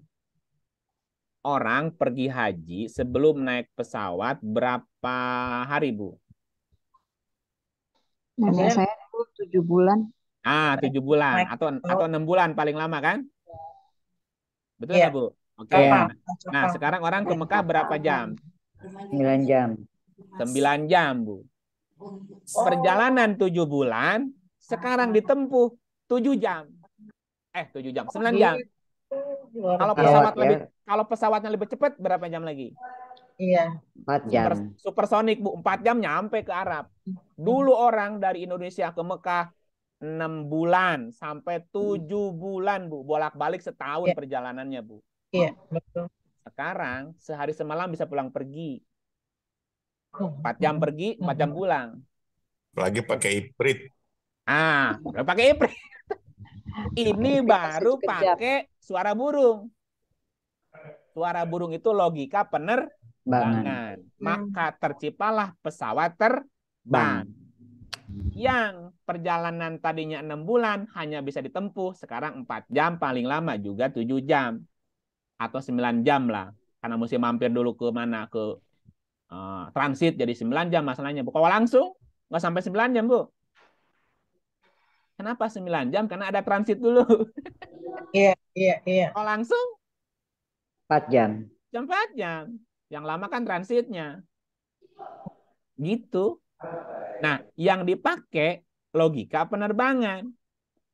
Orang pergi haji sebelum naik pesawat berapa hari, Bu? Nenek saya dulu 7 bulan. 7 bulan atau 6 bulan paling lama kan? Betul nggak, Bu? Oke. Nah, sekarang orang ke Mekah berapa jam? 9 jam. 9 jam, Bu. Perjalanan 7 bulan sekarang ditempuh 7 jam. 7 jam, 9 jam. Kalau pesawatnya lebih cepat berapa jam lagi? Iya. 4 jam. Supersonik, Bu, 4 jam nyampe ke Arab. Dulu orang dari Indonesia ke Mekah 6 bulan sampai 7 bulan, Bu. Bolak-balik setahun perjalanannya, Bu. Iya, betul. Sekarang sehari semalam bisa pulang pergi. 4 jam pergi, 4 jam pulang. Apalagi pakai Iprit. Pakai Iprit. Ini baru pakai suara burung. Suara burung itu logika penerbangan. Maka terciptalah pesawat terbang. Yang perjalanan tadinya 6 bulan hanya bisa ditempuh sekarang 4 jam, paling lama juga 7 jam. Atau 9 jam lah. Karena mesti mampir dulu ke mana, ke transit jadi 9 jam masalahnya, Bu. Kalau langsung nggak sampai 9 jam, Bu. Kenapa 9 jam? Karena ada transit dulu. Iya. Kalau langsung 4 jam. 4 jam. Yang lama kan transitnya. Gitu. Nah, yang dipakai logika penerbangan.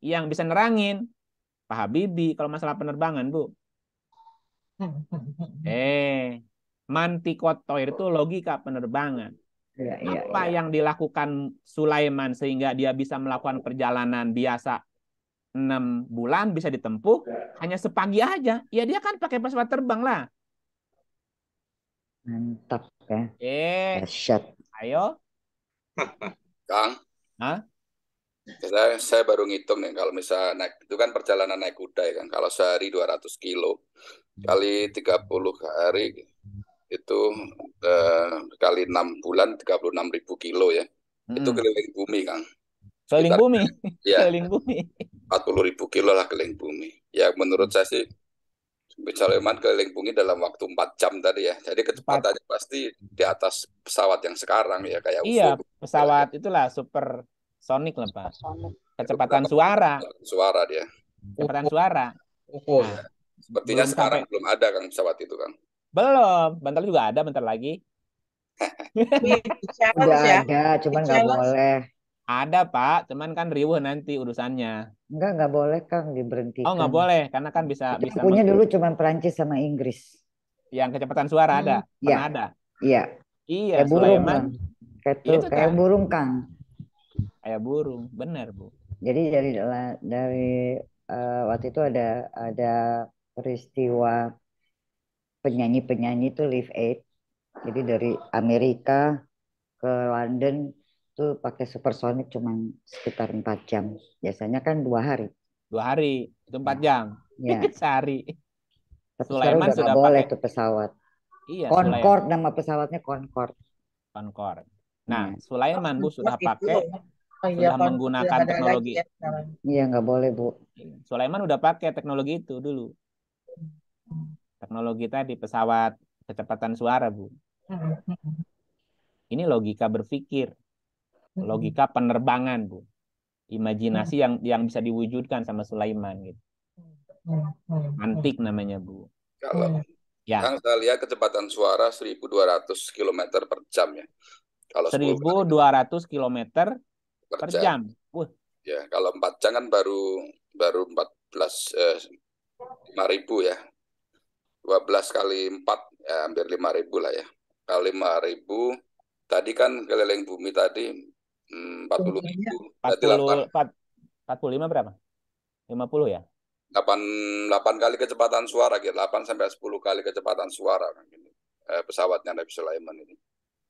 Yang bisa nerangin Pak Habibie kalau masalah penerbangan, Bu. Mantikot toir itu logika penerbangan. Apa yang dilakukan Sulaiman sehingga dia bisa melakukan perjalanan biasa 6 bulan bisa ditempuh hanya sepagi aja. Ya dia kan pakai pesawat terbang lah. Mantap ya. Dahsyat. Ayo. Kang. Saya baru ngitung nih, kalau misalnya naik itu kan perjalanan naik kuda ya kan. Kalau sehari 200 kilo kali 30 hari itu kali 6 bulan 36.000 kilo ya. Itu keliling bumi, Kang. Keliling bumi. Ya. Keliling bumi. 40.000 kilo lah keliling bumi. Ya menurut saya sih Sulaiman keliling bumi dalam waktu 4 jam tadi ya. Jadi kecepatannya pasti di atas pesawat yang sekarang ya, kayak Iya, UFO. pesawat itulah supersonik lah Pak. Kecepatan Berapa suara. suara dia. Kecepatan suara. Nah, Sepertinya belum sekarang sampai. belum ada Kang pesawat itu Kang. Belum, bentar juga ada, bentar lagi. Udah ada, cuman nggak boleh. Ada Pak, cuman kan riuh nanti urusannya. Nggak boleh Kang, diberhentikan. Oh nggak boleh, karena kan bisa punya dulu cuman Perancis sama Inggris. Yang kecepatan suara ada, pernah ada. Iya. Iya, Kayak burung Sulaiman. Kang. Kayak burung Kang. Kayak burung, benar Bu. Jadi dari waktu itu ada peristiwa penyanyi itu Live Aid. Jadi dari Amerika ke London tuh pakai supersonik cuma sekitar 4 jam. Biasanya kan 2 hari. 2 hari, itu 4 jam. Ya. Sehari. Tapi Sulaiman sudah sudah boleh pakai tuh pesawat. Iya, Concorde, nama pesawatnya Concorde. Concorde. Nah, Sulaiman Bu sudah pakai sudah menggunakan teknologi. Iya, nggak boleh Bu. Sulaiman udah pakai teknologi itu dulu. Teknologi tadi pesawat kecepatan suara Bu. Ini logika berpikir, logika penerbangan Bu, imajinasi yang bisa diwujudkan sama Sulaiman gitu. Antik namanya Bu. Kalau ya. Kang saya lihat kecepatan suara 1.200 km per jam ya. Kalau 1.200 km per jam. Ya, kalau 4 jam kan baru 5.000 ya. 12 kali 4 ya hampir 5.000 lah ya. Kalau 5.000 tadi kan keliling bumi tadi 40.000. 45 berapa? 50 ya? 8 kali kecepatan suara gitu. 8 sampai 10 kali kecepatan suara pesawatnya Nabi Sulaiman ini.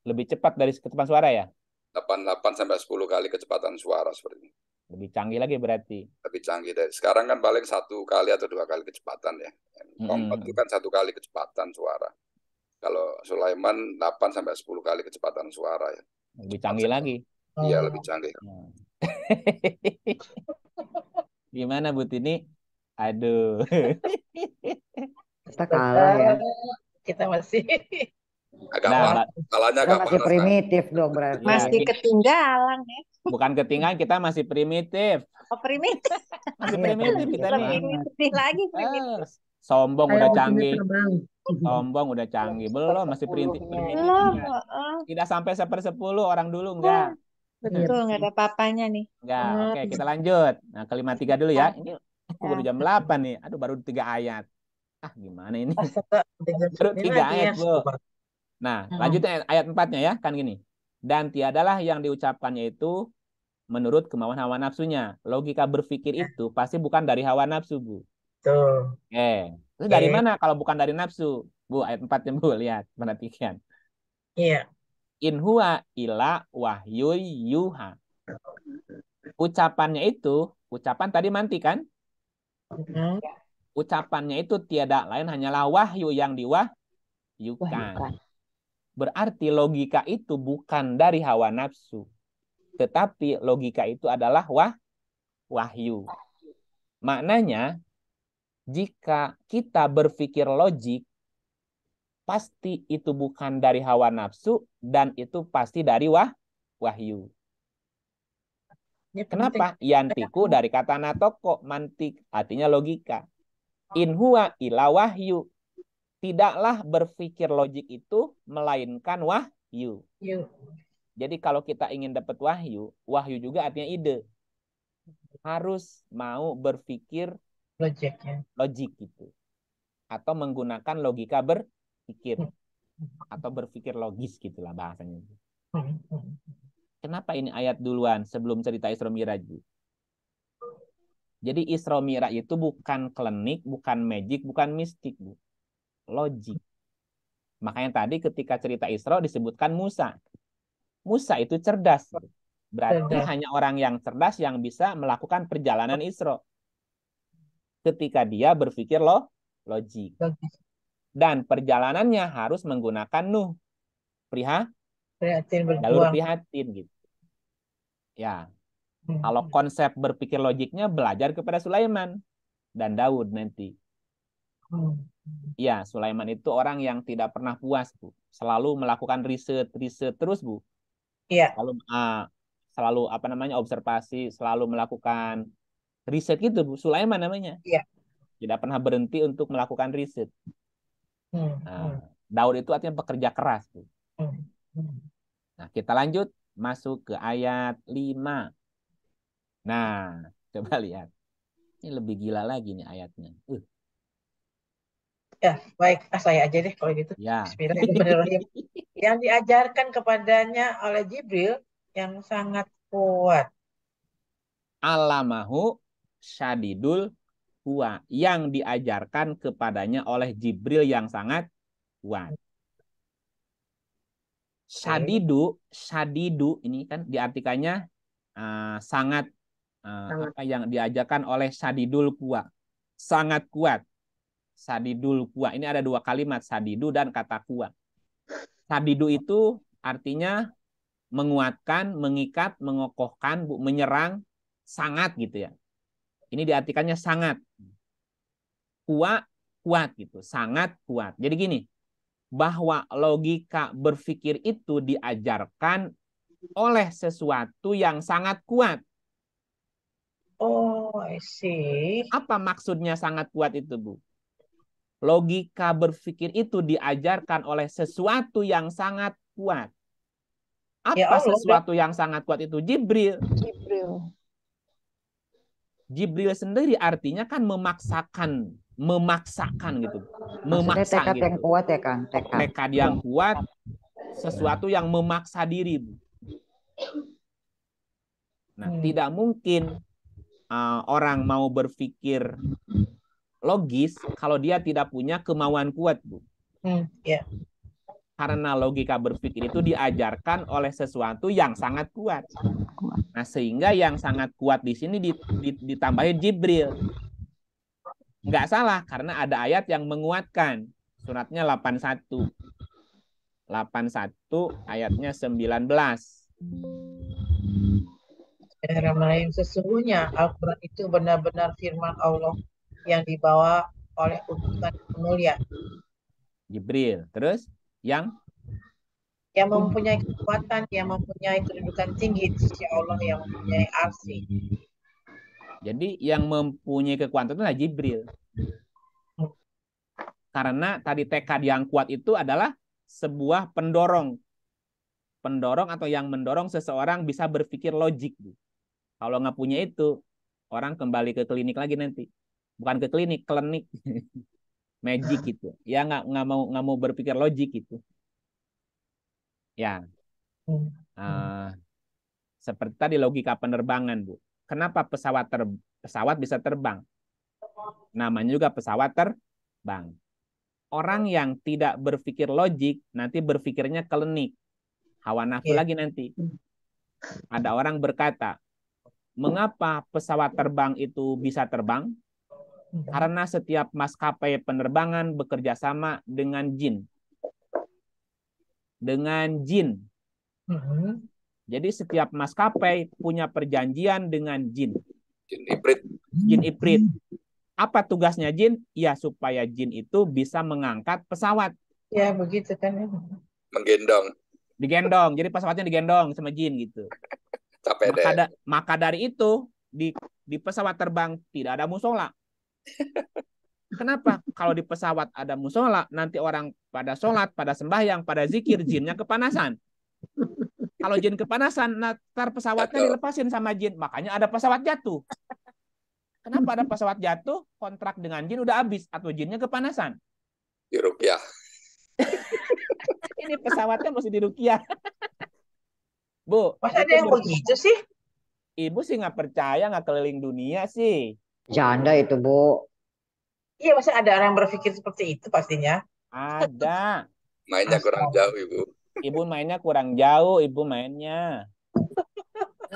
Lebih cepat dari kecepatan suara ya? 8 sampai 10 kali kecepatan suara seperti ini. Lebih canggih lagi berarti. Lebih canggih dari sekarang kan paling 1 kali atau 2 kali kecepatan ya. Kompat itu kan 1 kali kecepatan suara. Kalau Sulaiman 8 sampai 10 kali kecepatan suara ya. Lebih canggih lagi. Iya, lebih canggih. Gimana Bu Tini? Aduh. Kita kalah ya. Kita masih kalahnya kita masih primitif dong berarti. Masih ketinggalan ya. Bukan ketinggalan, kita masih primitif. Oh, primitif. Masih primitif kita nih. Primitif lagi primitif. Sombong udah canggih. Sombong udah canggih. Belum, masih primitif. Tidak sampai 1/10 orang dulu enggak. Betul, nggak ada apa-apanya nih. Enggak, oke kita lanjut. Nah, kelima 3 dulu ya. Ini baru jam 8 nih. Aduh, baru 3 ayat. Gimana ini? Baru 3 ayat, Bu. Nah, lanjutnya ayat 4-nya ya, kan gini. Dan tiadalah yang diucapkannya itu menurut kemauan hawa nafsunya. Logika berpikir itu pasti bukan dari hawa nafsu, Bu. Tuh. Terus dari mana kalau bukan dari nafsu? Bu, ayat 4-nya Bu, lihat, perhatikan. Iya. In huwa ila wahyu yuha. Ucapannya itu, ucapan tadi manti kan? Ucapannya itu tiada lain hanyalah wahyu yang diwahyukan. Berarti logika itu bukan dari hawa nafsu. Tetapi logika itu adalah wahyu. Maknanya, jika kita berpikir logik, pasti itu bukan dari hawa nafsu dan itu pasti dari wahyu. Kenapa? Yantiku dari kata natoko, mantik, artinya logika. In huwa ila wahyu. Tidaklah berpikir logik itu melainkan wahyu. Jadi kalau kita ingin dapat wahyu juga artinya ide. Harus mau berpikir logik gitu. Atau menggunakan logika berpikir. Atau berpikir logis gitulah bahasanya. Kenapa ini ayat duluan sebelum cerita Isra Mi'raj? Jadi Isra Mi'raj itu bukan klinik, bukan magic, bukan mistik, Bu. Logik. Makanya tadi ketika cerita Isra disebutkan Musa. Musa itu cerdas. Berarti hanya orang yang cerdas yang bisa melakukan perjalanan Isra. Ketika dia berpikir logik. Dan perjalanannya harus menggunakan Nuh. Jalur prihatin gitu. Ya. Kalau konsep berpikir logiknya belajar kepada Sulaiman dan Daud nanti. Ya, Sulaiman itu orang yang tidak pernah puas, Bu. Selalu melakukan riset terus, Bu. Iya. Selalu apa namanya observasi, selalu melakukan riset gitu, Bu. Sulaiman namanya. Iya. Tidak pernah berhenti untuk melakukan riset. Daud itu artinya pekerja keras, Bu. Nah, kita lanjut masuk ke ayat 5. Nah, coba lihat. Ini lebih gila lagi nih ayatnya. Ya, baik. Saya aja deh kalau gitu. Ya. Bismillahirrahmanirrahim. Yang diajarkan kepadanya oleh Jibril yang sangat kuat. Alamahu syadidul quwa. Yang diajarkan kepadanya oleh Jibril yang sangat kuat. Syadidu ini kan diartikannya sangat apa yang diajarkan oleh syadidul quwa. Sangat kuat. Sadidul kuwa. Ini ada dua kalimat, sadidu dan kata kuwa. Sadidu itu artinya menguatkan, mengikat, mengokohkan, menyerang, sangat gitu ya. Ini diartikannya sangat. Kuwa, kuat gitu, sangat kuat. Jadi gini, bahwa logika berpikir itu diajarkan oleh sesuatu yang sangat kuat. Oh, I see. Apa maksudnya sangat kuat itu, Bu? Logika berpikir itu diajarkan oleh sesuatu yang sangat kuat. Apa sesuatu yang sangat kuat itu? Jibril. Jibril sendiri artinya kan memaksakan gitu. Memaksa tekad gitu. Yang kuat ya, Kang. Tekad yang kuat, sesuatu yang memaksa diri. Nah, tidak mungkin orang mau berpikir logis kalau dia tidak punya kemauan kuat, Bu. Karena logika berpikir itu diajarkan oleh sesuatu yang sangat kuat. Nah, sehingga yang sangat kuat di sini ditambahin Jibril. Nggak salah, karena ada ayat yang menguatkan. Suratnya 81. 81 ayatnya 19. Sesungguhnya Al-Quran itu benar-benar firman Allah yang dibawa oleh utusan mulia. Jibril. Terus yang mempunyai kekuatan, yang mempunyai kedudukan tinggi di sisi Allah, yang mempunyai arsy. Jadi yang mempunyai kekuatan itu adalah Jibril. Karena tadi tekad yang kuat itu adalah sebuah pendorong. Pendorong atau yang mendorong seseorang bisa berpikir logik. Kalau nggak punya itu, orang kembali ke klinik lagi nanti. Bukan ke klinik, klinik. Magic gitu. Ya nggak mau berpikir logik gitu. Ya. Seperti tadi logika penerbangan, Bu. Kenapa pesawat bisa terbang? Namanya juga pesawat terbang. Orang yang tidak berpikir logik nanti berpikirnya klinik. Hawa nafsu lagi nanti. Ada orang berkata, mengapa pesawat terbang itu bisa terbang? Karena setiap maskapai penerbangan bekerja sama dengan jin. Jadi setiap maskapai punya perjanjian dengan jin. Jin Ifrit. Apa tugasnya jin? Ya, supaya jin itu bisa mengangkat pesawat. Ya, begitu kan. Digendong. Jadi pesawatnya digendong sama jin gitu. Maka dari itu di pesawat terbang tidak ada musola. Kenapa? Kalau di pesawat ada musola, nanti orang pada sholat, pada sembahyang, pada zikir, jinnya kepanasan. Kalau jin kepanasan, ntar pesawatnya dilepasin sama jin. Makanya ada pesawat jatuh. Kenapa ada pesawat jatuh? Kontrak dengan jin udah habis atau jinnya kepanasan. Diruqyah. Ini pesawatnya mesti diruqyah. Bu. Masa ada yang begitu sih? Ibu sih nggak percaya, nggak keliling dunia sih. Janda itu, Bu. Iya, masa ada orang yang berpikir seperti itu pastinya. Ada. Mainnya kurang jauh, Ibu. Ibu mainnya kurang jauh, Ibu mainnya.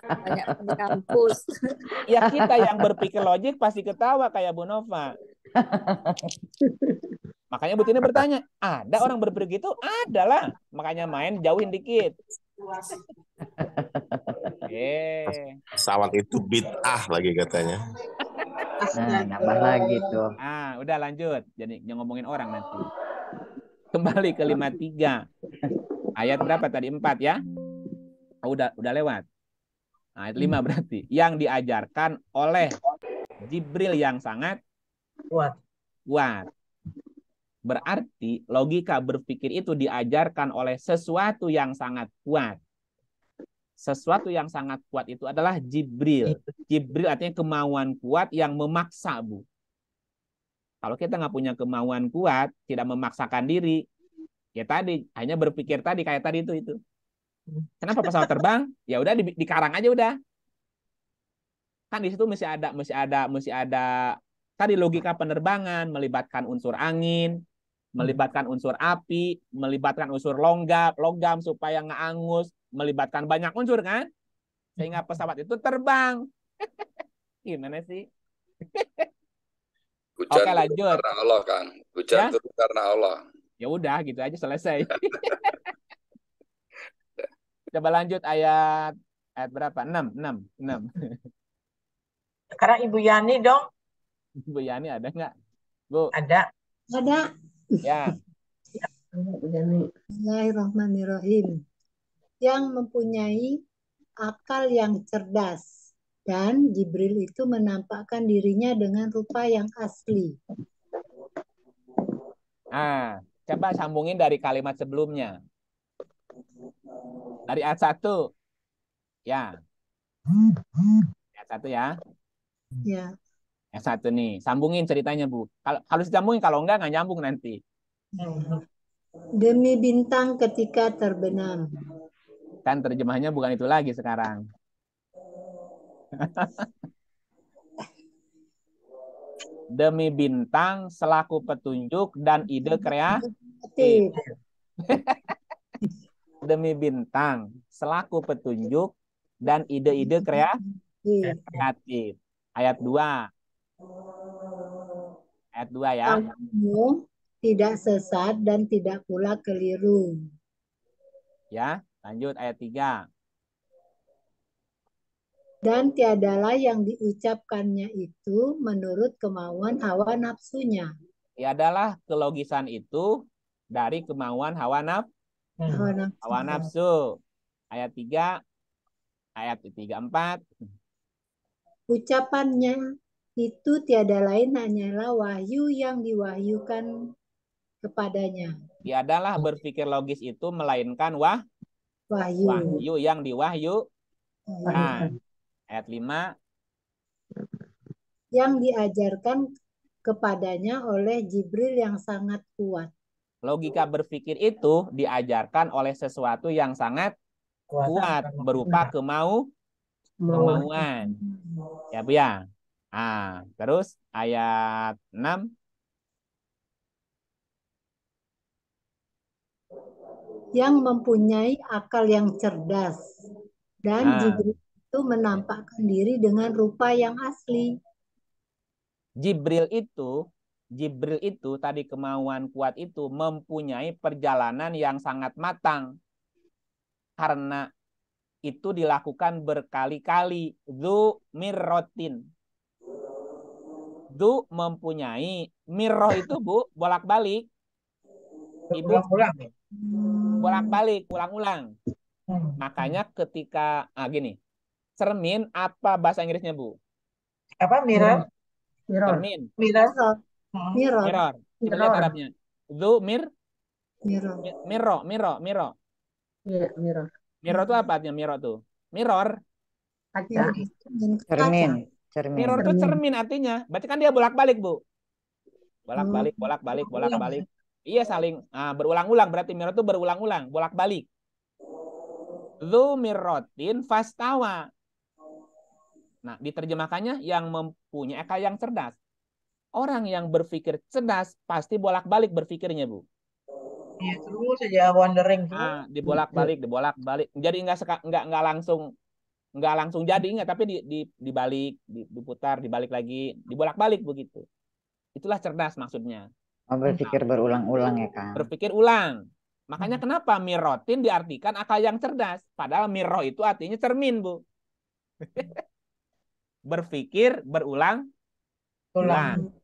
Banyak di kampus. Ya kita yang berpikir logik pasti ketawa kayak Bu Nova. Makanya Bu Tina bertanya, ada orang berpikir gitu? Ada lah. Makanya main jauhin dikit. Pesawat itu bid'ah lagi katanya. Nah, nambah lagi tuh. Udah lanjut. Jadi yang ngomongin orang nanti. Kembali ke 53. Ayat berapa tadi? 4 ya? Udah lewat. Ayat 5 berarti. Yang diajarkan oleh Jibril yang sangat kuat. Berarti logika berpikir itu diajarkan oleh sesuatu yang sangat kuat. Sesuatu yang sangat kuat itu adalah Jibril. Jibril artinya kemauan kuat yang memaksa, Bu. Kalau kita nggak punya kemauan kuat, tidak memaksakan diri, ya tadi hanya berpikir tadi kayak tadi itu. Kenapa pesawat terbang? Ya udah di karang aja udah. Kan di situ mesti ada tadi logika penerbangan, melibatkan unsur angin, melibatkan unsur api, melibatkan unsur logam supaya nggak angus, melibatkan banyak unsur kan, sehingga pesawat itu terbang. Gimana sih? Hujan Oke, lanjut. Karena Allah kan, hujan turun karena Allah. Ya udah, gitu aja selesai. Coba lanjut ayat berapa? 6. Sekarang Ibu Yani dong. Ibu Yani ada nggak? Bu? Ada. Ya. Bismillahirrahmanirrahim. Yang mempunyai akal yang cerdas, dan Jibril itu menampakkan dirinya dengan rupa yang asli. Coba sambungin dari kalimat sebelumnya. Dari ayat 1. Ya. Ayat 1 ya. Ya. Ayat 1 nih. Sambungin ceritanya, Bu. Kalau disambungin, kalau enggak nyambung nanti. Demi bintang ketika terbenam. Kan terjemahnya bukan itu lagi sekarang. Demi bintang selaku petunjuk dan ide kreatif. Demi bintang selaku petunjuk dan ide-ide kreatif. Ayat 2. Ayat 2 ya. Kamu tidak sesat dan tidak pula keliru. Ya, lanjut ayat 3. Dan tiadalah yang diucapkannya itu menurut kemauan hawa nafsunya. Tiadalah kelogisan itu dari kemauan hawa nafsu. Ayat 3, ayat 3-4. Ucapannya itu tiada lain hanyalah wahyu yang diwahyukan kepadanya. Tiadalah berpikir logis itu melainkan wahyu yang diwahyu. Ayat 5. Yang diajarkan kepadanya oleh Jibril yang sangat kuat. Logika berpikir itu diajarkan oleh sesuatu yang sangat kuat berupa kemauan. Ya, Bu ya. Terus ayat 6. Yang mempunyai akal yang cerdas, dan Jibril itu menampakkan diri dengan rupa yang asli. Jibril itu tadi kemauan kuat itu mempunyai perjalanan yang sangat matang. Karena itu dilakukan berkali-kali. Dzu mirrotin. Dzu mempunyai. Mirroh itu, Bu, bolak-balik. Ibu bolak-balik, ulang-ulang. Makanya ketika gini, cermin apa bahasa Inggrisnya, Bu? Apa mirror? Cermin. Mirror. Kita lihat Arabnya. Dzu mirror. Iya, mirror. Mirror itu apa artinya mirror tuh? Mirror. Kaca. Cermin. Mirror itu cermin artinya. Berarti kan dia bolak-balik, Bu. Bolak-balik. Iya, saling berulang-ulang, berarti mirror itu berulang-ulang, bolak-balik. Dzu mirrotin fastawa. Nah, diterjemahkannya yang mempunyai akal yang cerdas. Orang yang berpikir cerdas pasti bolak-balik berpikirnya, Bu. Iya, terus saja wondering. Dibolak-balik. Jadi nggak langsung jadi tapi dibalik, diputar, dibalik lagi, dibolak-balik begitu. Itulah cerdas maksudnya. Berpikir berulang-ulang ya, Kang. Berpikir ulang. Makanya kenapa mirrotin diartikan akal yang cerdas. Padahal mirroh itu artinya cermin, Bu. Berpikir berulang Tulang.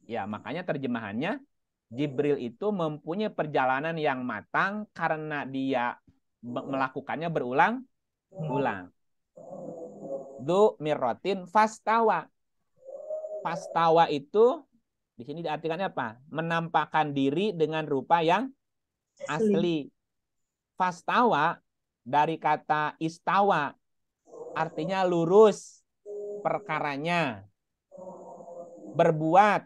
Ya, makanya terjemahannya Jibril itu mempunyai perjalanan yang matang karena dia melakukannya berulang-ulang. Du mirrotin fastawa. Fastawa itu di sini diartikannya apa? Menampakkan diri dengan rupa yang asli. Fastawa dari kata istawa artinya lurus perkaranya, berbuat,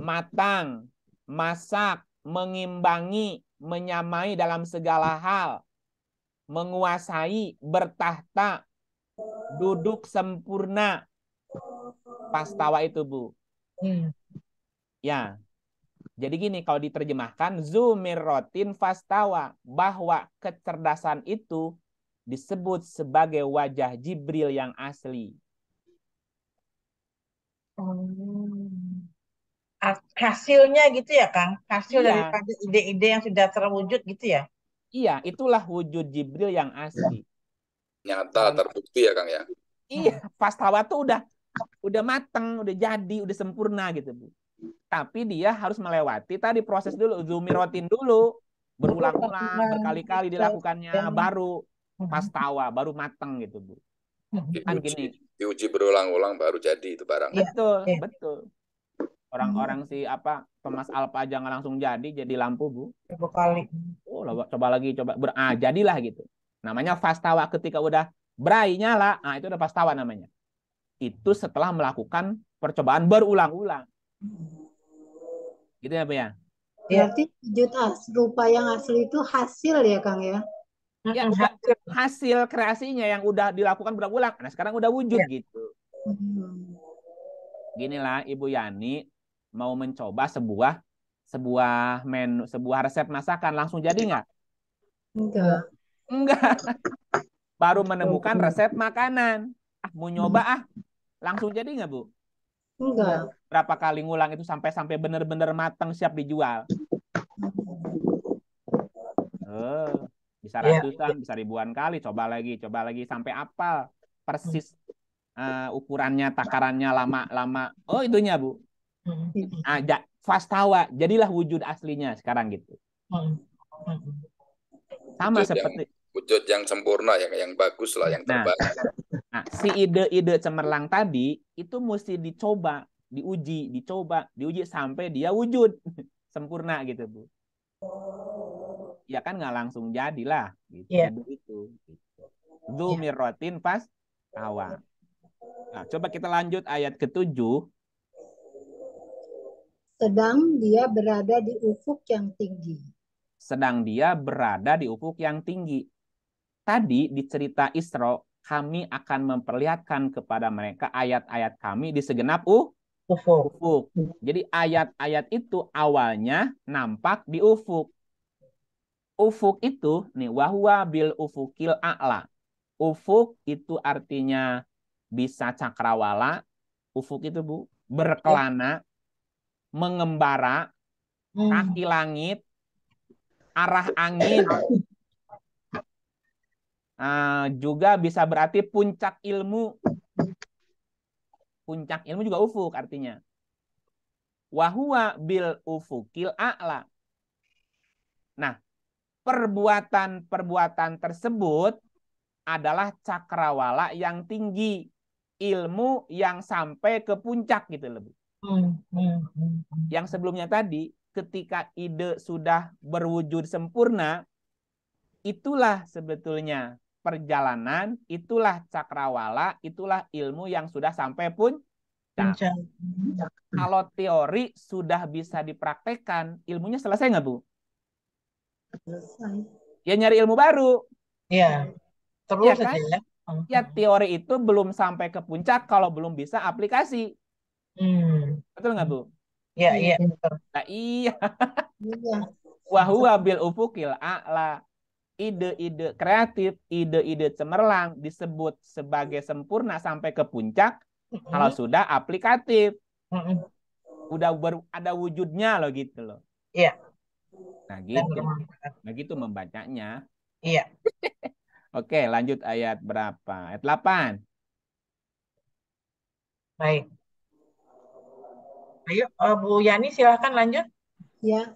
matang, masak, mengimbangi, menyamai dalam segala hal, menguasai, bertahta, duduk sempurna. Fastawa itu, Bu. Ya. Jadi gini, kalau diterjemahkan zumirrotin fastawa, bahwa kecerdasan itu disebut sebagai wajah Jibril yang asli. Hasilnya gitu ya, Kang? Hasil Iya. daripada ide-ide yang sudah terwujud gitu ya? Iya, itulah wujud Jibril yang asli. Nyata, terbukti ya, Kang ya? Iya, fastawa tuh udah mateng, udah jadi, udah sempurna gitu, Bu. Tapi dia harus melewati tadi proses dulu, zumirotin dulu, berulang-ulang, berkali-kali dilakukannya, baru fastawa, baru mateng gitu, Bu. Kan gini. Diuji berulang-ulang baru jadi itu barang. Betul, betul. Orang-orang si Thomas Alva aja nggak langsung jadi lampu, Bu. Berapa kali? Oh, coba lagi, jadilah gitu. Namanya fastawa ketika udah berai nyala, itu udah fastawa namanya. Itu setelah melakukan percobaan berulang-ulang. Gitu ya, Bu ya? Berarti wujud rupa yang asli itu hasil ya, Kang ya? Ya, hasil kreasinya yang udah dilakukan berulang-ulang. Nah, sekarang udah wujud gitu. Ginilah Ibu Yani mau mencoba sebuah menu, sebuah resep masakan, langsung jadi nggak? Enggak. Baru menemukan resep makanan. Mau nyoba langsung jadi nggak, Bu? Enggak. Berapa kali ngulang itu sampai benar-benar matang siap dijual? Bisa ratusan, bisa ribuan kali, coba lagi sampai apal persis ukurannya, takarannya, lama. Oh, itunya, Bu. Fastawa, jadilah wujud aslinya sekarang gitu. Sama seperti wujud yang sempurna, yang bagus lah, yang terbaik. Nah, si ide-ide cemerlang tadi itu mesti dicoba, diuji sampai dia wujud sempurna gitu, Bu. Ya kan nggak langsung jadilah gitu. Itu zumirrotin fastawa. Nah, coba kita lanjut ayat ke-7. Sedang dia berada di ufuk yang tinggi. Sedang dia berada di ufuk yang tinggi. Tadi di cerita Isra, kami akan memperlihatkan kepada mereka ayat-ayat kami di segenap ufuk. Jadi ayat-ayat itu awalnya nampak di ufuk. Ufuk itu nih, wahwa bil ufukil a'la. Ufuk itu artinya bisa cakrawala. Ufuk itu, Bu, berkelana, mengembara, kaki langit, arah angin. Juga bisa berarti puncak ilmu. Puncak ilmu juga ufuk artinya. Wahwa bil ufukil a'la. Nah, perbuatan tersebut adalah cakrawala yang tinggi, ilmu yang sampai ke puncak gitu lebih. Yang sebelumnya tadi, ketika ide sudah berwujud sempurna, itulah sebetulnya perjalanan, itulah cakrawala, itulah ilmu yang sudah sampai puncak. Kalau teori sudah bisa dipraktekkan, ilmunya selesai nggak, Bu? Selesai. Ya nyari ilmu baru. Iya. Terus ya kan? ya. Ya teori itu belum sampai ke puncak kalau belum bisa aplikasi. Betul nggak, Bu? Iya. Nah, iya. Wahwa bil ufukil a'la. Ide-ide kreatif, ide-ide cemerlang disebut sebagai sempurna sampai ke puncak kalau sudah aplikatif. Udah ada wujudnya loh gitu loh. Iya. Nah gitu membacanya. Iya. Oke, lanjut ayat berapa? Ayat 8. Baik. Ayo, Bu Yani silahkan lanjut. Ya,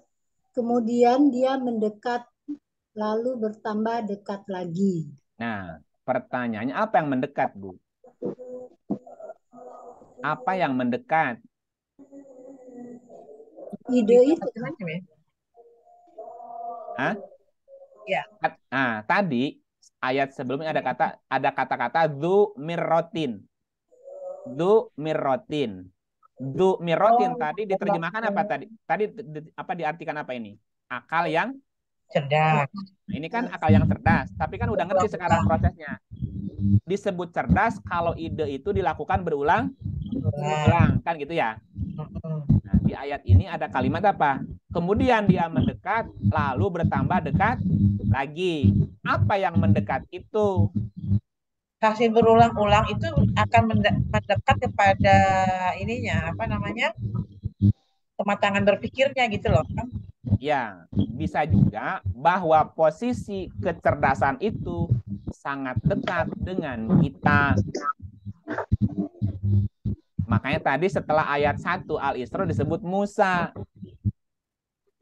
kemudian dia mendekat lalu bertambah dekat lagi. Nah, pertanyaannya apa yang mendekat, Bu? Apa yang mendekat? Ide itu. Macam-macam ya. Hah? Ya. Nah, tadi ayat sebelumnya ada kata-kata dzu mirrotin. Dzu mirrotin. Dzu mirrotin tadi diterjemahkan apa tadi? Tadi apa diartikan apa ini? Akal yang cerdas. Nah, ini kan akal yang cerdas, tapi kan udah ngerti sekarang prosesnya. Disebut cerdas kalau ide itu dilakukan berulang, kan gitu ya. Nah, di ayat ini ada kalimat apa? Kemudian dia mendekat, lalu bertambah dekat lagi. Apa yang mendekat itu? Hasil berulang-ulang itu akan mendekat kepada ininya, apa namanya? Kematangan berpikirnya gitu loh kan. Ya, bisa juga bahwa posisi kecerdasan itu sangat dekat dengan kita. Makanya tadi setelah ayat 1 Al-Isra disebut Musa.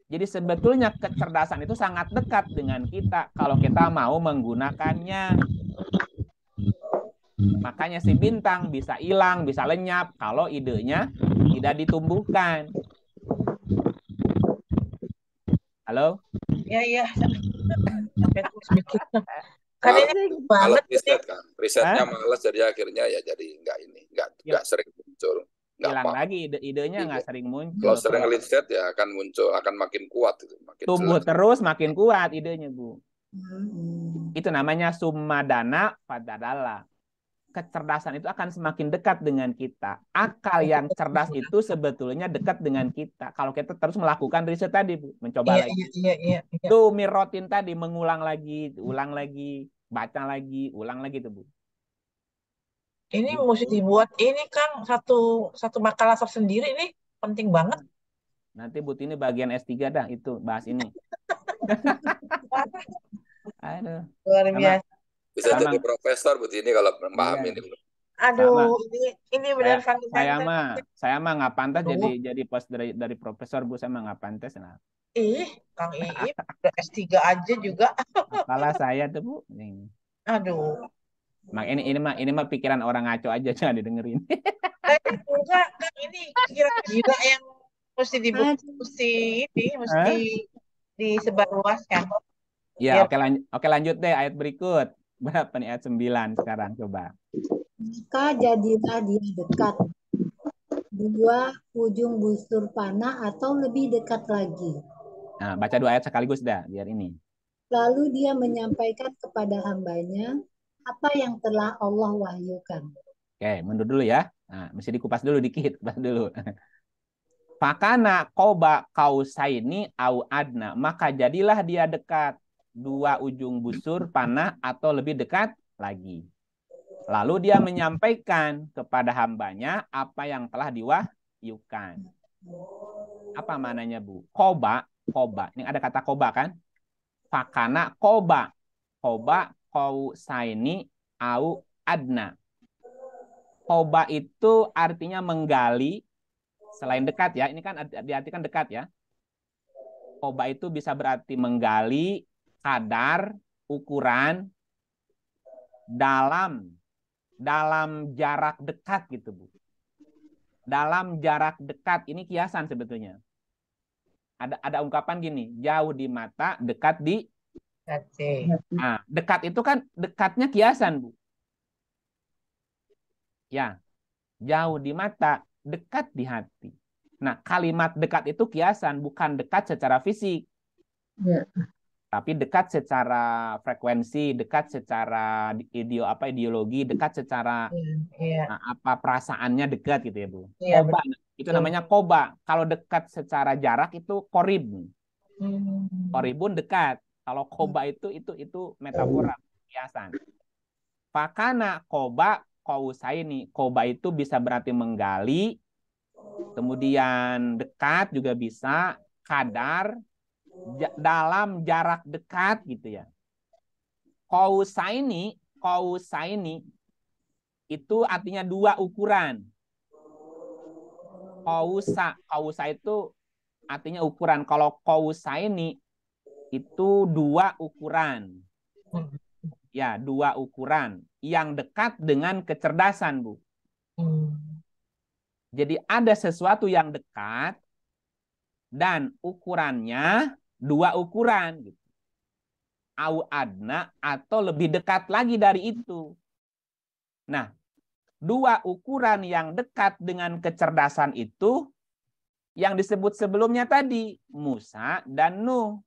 Jadi sebetulnya kecerdasan itu sangat dekat dengan kita kalau kita mau menggunakannya. Makanya si bintang bisa hilang, bisa lenyap kalau idenya tidak ditumbuhkan. Halo? Iya. Karena ini banget riset gitu. kan. Risetnya malas jadi akhirnya ya jadi enggak sering muncul. Hilang lagi idenya nggak sering muncul. Kalau sering riset ya akan muncul, akan makin kuat itu, makin tumbuh jelas. Terus makin kuat idenya, Bu. Itu namanya summadana padadala. Kecerdasan itu akan semakin dekat dengan kita. Akal yang cerdas itu sebetulnya dekat dengan kita. Kalau kita terus melakukan riset tadi, Bu, mencoba lagi. Iya. Tuh mirotin tadi, mengulang lagi, ulang lagi, baca lagi, ulang lagi tuh, Bu. Ini mesti dibuat ini kan satu makalah tersendiri nih, penting banget. Nanti Bu ini bagian S3 dah itu bahas ini. Aduh. Luar biasa. Bisa jadi profesor Bu ini kalau memahami ini. Aduh, ini benar saya mah nggak pantas jadi pos dari profesor, Bu. Saya mah nggak pantas. Nah. Kang Iip udah S3 aja juga. Apalah saya tuh, Bu. Aduh. Ini mah pikiran orang ngaco aja, jangan didengerin. Enggak, Kang, ini pikiran gila yang mesti disebarluaskan. Ya, oke lanjut deh ayat berikut. Berapa nih ayat 9 sekarang coba. Maka jadilah dia dekat. Dua ujung busur panah atau lebih dekat lagi. Nah, baca 2 ayat sekaligus dah, biar ini. Lalu dia menyampaikan kepada hambanya apa yang telah Allah wahyukan. Oke, mundur dulu ya. Nah, mesti dikupas dulu dikit, kupas dulu. Fakana qoba kausaini au adna, maka jadilah dia dekat 2 ujung busur panah atau lebih dekat lagi. Lalu dia menyampaikan kepada hambanya apa yang telah diwahyukan. Apa maknanya, Bu? Qoba. Ini ada kata qoba kan? Fakana qoba kausaini au adna. Qoba itu artinya menggali. Selain dekat ya, ini kan diartikan dekat ya. Qoba itu bisa berarti menggali, kadar, ukuran, dalam jarak dekat gitu, Bu. Dalam jarak dekat, ini kiasan sebetulnya. Ada ungkapan gini, jauh di mata, dekat di hati. Nah, dekat itu kan dekatnya kiasan, Bu. Ya, jauh di mata, dekat di hati. Nah, kalimat dekat itu kiasan, bukan dekat secara fisik. Ya. Tapi dekat secara frekuensi, dekat secara ideologi, dekat secara perasaannya dekat gitu ya, Bu. Qoba, itu namanya qoba. Kalau dekat secara jarak itu qorib. Qoribun dekat. Kalau qoba itu metafora, kiasan. Fakana qoba kausaini. Qoba itu bisa berarti menggali, kemudian dekat juga bisa, kadar, dalam jarak dekat gitu ya. Kausaini itu artinya 2 ukuran. Kausa itu artinya ukuran. Kalau kausa ini itu 2 ukuran. Ya, 2 ukuran yang dekat dengan kecerdasan, Bu. Jadi ada sesuatu yang dekat dan ukurannya 2 ukuran gitu. Au adna atau lebih dekat lagi dari itu. Nah, 2 ukuran yang dekat dengan kecerdasan itu yang disebut sebelumnya tadi, Musa dan Nuh.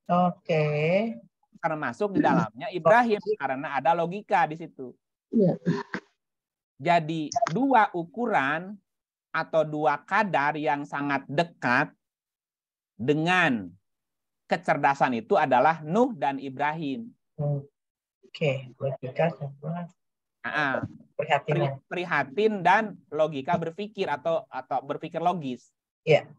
Oke. Termasuk di dalamnya Ibrahim karena ada logika di situ. Jadi 2 ukuran atau 2 kadar yang sangat dekat dengan kecerdasan itu adalah Nuh dan Ibrahim. Oke, logika sama prihatin dan logika berpikir atau berpikir logis. Iya.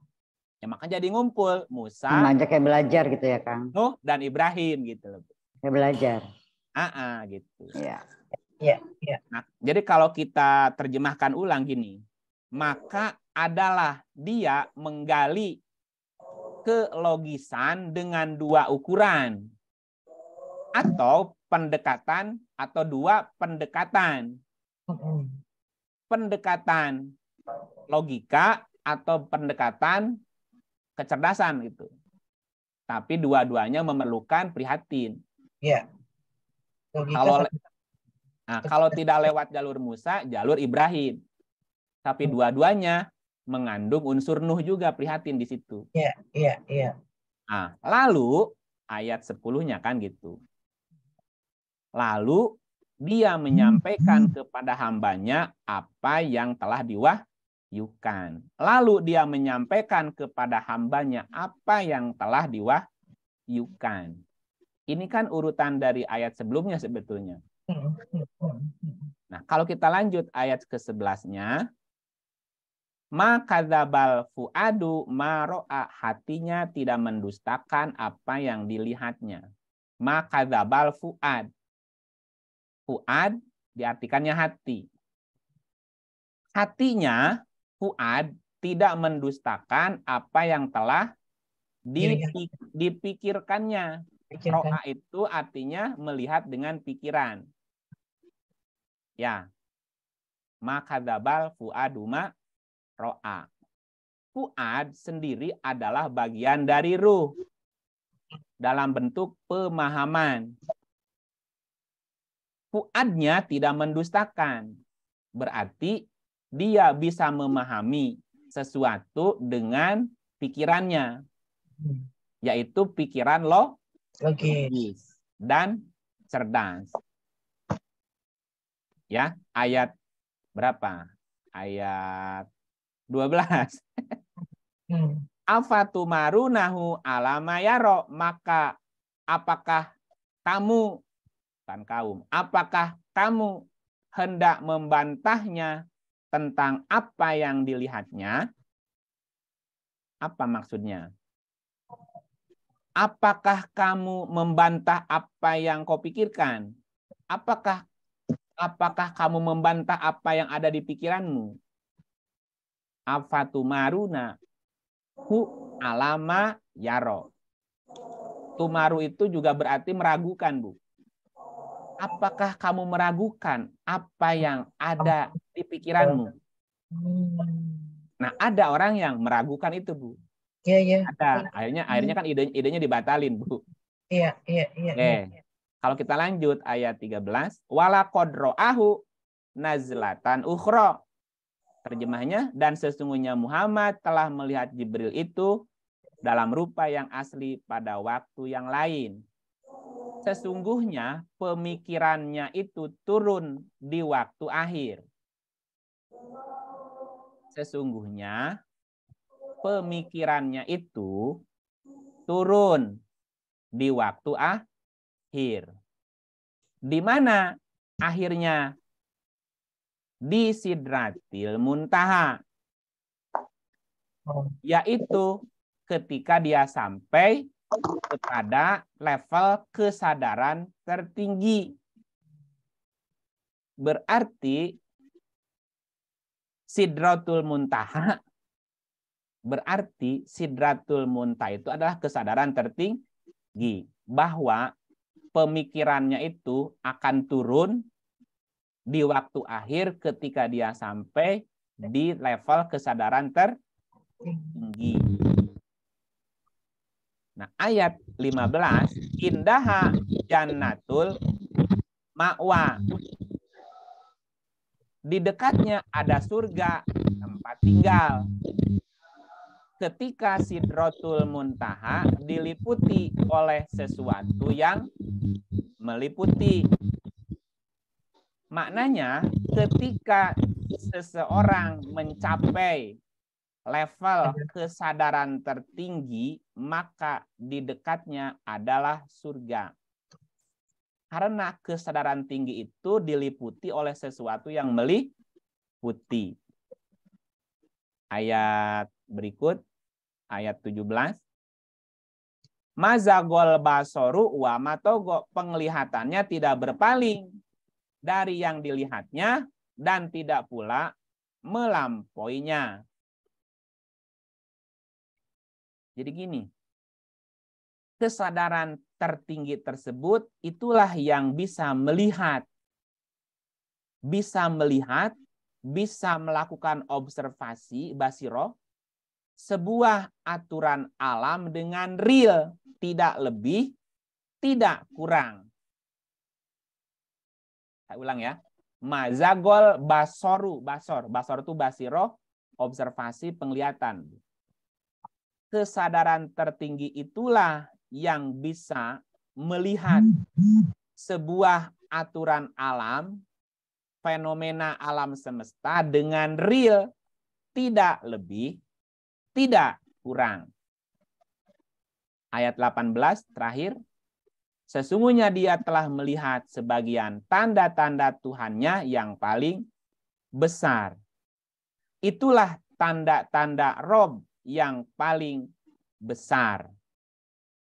Ya makanya jadi ngumpul Musa. Mengajak kayak belajar gitu ya, Kang. Nuh dan Ibrahim gitu. Kayak belajar. Gitu. Iya. Iya. Nah, jadi kalau kita terjemahkan ulang gini, maka adalah dia menggali kelogisan dengan 2 ukuran atau pendekatan atau 2 pendekatan. Pendekatan logika atau pendekatan kecerdasan gitu. Tapi dua-duanya memerlukan prihatin. Iya. Kalau tidak lewat jalur Musa, jalur Ibrahim. Tapi dua-duanya mengandung unsur Nuh juga, prihatin di situ. Iya. Nah, lalu ayat 10-nya kan gitu. Lalu dia menyampaikan kepada hambanya apa yang telah diwahyukan. Lalu dia menyampaikan kepada hambanya apa yang telah diwahyukan. Ini kan urutan dari ayat sebelumnya sebetulnya. Nah, kalau kita lanjut ayat ke-11-nya, makadzabal fuadu maro'a, hatinya tidak mendustakan apa yang dilihatnya. Makadzabal fuad. Fuad diartikannya hati. Hatinya fuad tidak mendustakan apa yang telah dipikirkannya. Ro'a itu artinya melihat dengan pikiran. Ya. Makadzabal fuadu ma ro'a. Fuad sendiri adalah bagian dari ruh dalam bentuk pemahaman. Fuadnya tidak mendustakan. Berarti dia bisa memahami sesuatu dengan pikirannya. Yaitu pikiran logis dan cerdas. Ya, ayat berapa? Ayat 12. Afatumarunahu alama yaro, maka apakah kamu apakah kamu hendak membantahnya tentang apa yang dilihatnya? Apa maksudnya? Apakah kamu membantah apa yang kau pikirkan? Apakah kamu membantah apa yang ada di pikiranmu? Afatumaruna hu alama yaro. Tumaru itu juga berarti meragukan, Bu. Apakah kamu meragukan apa yang ada di pikiranmu? Nah, ada orang yang meragukan itu, Bu. Iya. Ada. Akhirnya kan idenya dibatalin, Bu. Iya. Kalau kita lanjut ayat 13, wala qadro'ahu nazlatan ukhra. Terjemahnya, dan sesungguhnya Muhammad telah melihat Jibril itu dalam rupa yang asli pada waktu yang lain. Sesungguhnya pemikirannya itu turun di waktu akhir. Sesungguhnya pemikirannya itu turun di waktu akhir. Di mana akhirnya? Di Sidratil Muntaha. Yaitu ketika dia sampai kepada level kesadaran tertinggi. Berarti Sidratul Muntaha Berarti Sidratul Muntaha itu adalah kesadaran tertinggi bahwa pemikirannya itu akan turun di waktu akhir ketika dia sampai di level kesadaran tertinggi. Nah, ayat 15, indaha jannatul ma'wa. Di dekatnya ada surga tempat tinggal. Ketika Sidratul Muntaha diliputi oleh sesuatu yang meliputi. Maknanya ketika seseorang mencapai level kesadaran tertinggi, maka di dekatnya adalah surga. Karena kesadaran tinggi itu diliputi oleh sesuatu yang meliputi. Ayat berikut, ayat 17. Mazagol basoru wa matogo, penglihatannya tidak berpaling dari yang dilihatnya dan tidak pula melampauinya. Jadi gini, kesadaran tertinggi tersebut itulah yang bisa melihat, bisa melakukan observasi basiroh, sebuah aturan alam dengan real, tidak lebih, tidak kurang. Saya ulang ya. Mazagol basoru, basor itu basiroh, observasi, penglihatan. Kesadaran tertinggi itulah yang bisa melihat sebuah aturan alam, fenomena alam semesta dengan real, tidak lebih, tidak kurang. Ayat 18 terakhir, sesungguhnya dia telah melihat sebagian tanda-tanda Tuhannya yang paling besar. Itulah tanda-tanda Rob yang paling besar.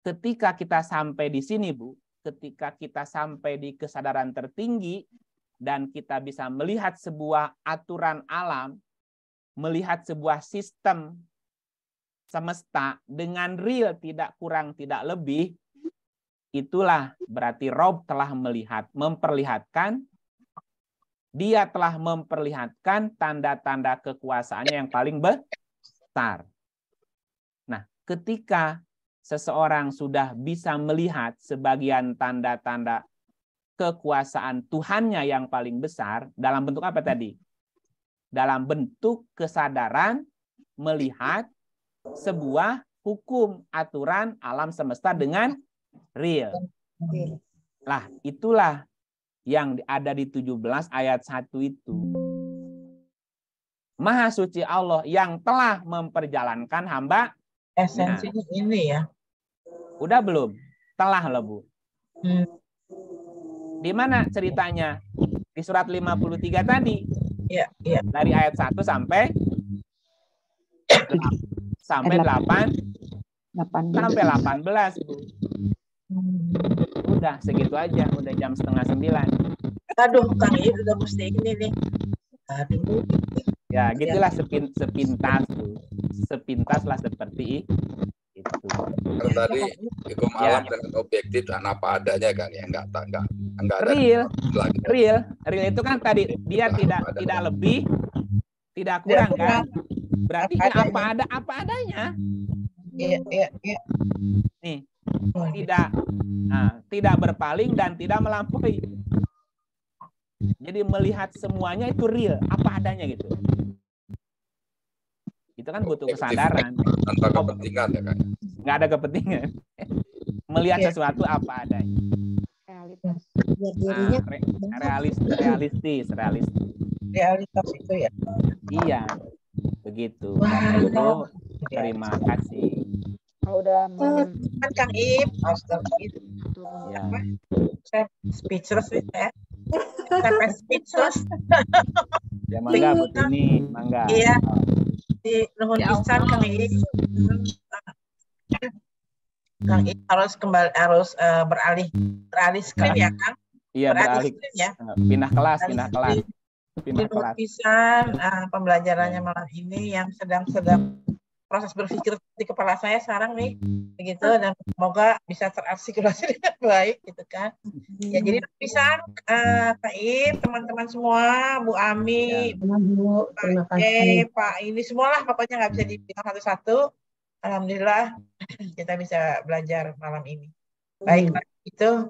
Ketika kita sampai di sini, Bu, ketika kita sampai di kesadaran tertinggi dan kita bisa melihat sebuah aturan alam, melihat sebuah sistem semesta dengan real, tidak kurang, tidak lebih, itulah berarti Rob telah memperlihatkan, dia telah memperlihatkan tanda-tanda kekuasaannya yang paling besar. Nah, ketika seseorang sudah bisa melihat sebagian tanda-tanda kekuasaan Tuhannya yang paling besar, dalam bentuk apa tadi? Dalam bentuk kesadaran melihat sebuah hukum aturan alam semesta dengan real. Lah, itulah yang ada di 17 ayat 1 itu. Maha suci Allah yang telah memperjalankan hamba. Esensinya ini ya. Udah belum? Telah loh, Bu. Di mana ceritanya? Di surat 53 tadi. Iya, iya. Dari ayat 1 sampai 18 sampai 18, Bu. Udah segitu aja, udah jam 8:30. Aduh, Kang Iip udah mesti ini nih. Aduh. Ya, gitulah sepintas, Bu. Sepintas lah seperti itu. Kalau tadi hukum alam dengan objektif dan apa adanya kan ya, enggak ada real itu kan tadi dia tidak lebih, tidak kurang kan? Berarti apa adanya. Iya. Nih, tidak berpaling dan tidak melampaui. Jadi melihat semuanya itu real, apa adanya gitu. Itu kan butuh kesadaran. Tanpa kepentingan ya kan? Nggak ada kepentingan. Melihat sesuatu apa adanya. Realistis. Realitas itu ya. Iya, begitu. Bapak Ibu, terima kasih. Udah kan Kang Iip, ya. Saya speechless nih ya. Sampai speechless. Ya mangga Bu Tini, mangga. Iya. Di nuhun pisan Kang Iip. Kang Iip harus beralih screen ya Kang? Iya, beralih ya. Pindah kelas. Pisan pembelajarannya malam ini yang sedang proses berpikir di kepala saya sekarang nih, begitu, dan semoga bisa terartikulasi dengan baik, gitu kan. Ya, jadi bisa Taib, teman-teman semua, Bu Ami, Bu, terima Pak kasih. Pak ini semualah, pokoknya nggak bisa dibilang satu-satu. Alhamdulillah kita bisa belajar malam ini. Baik, itu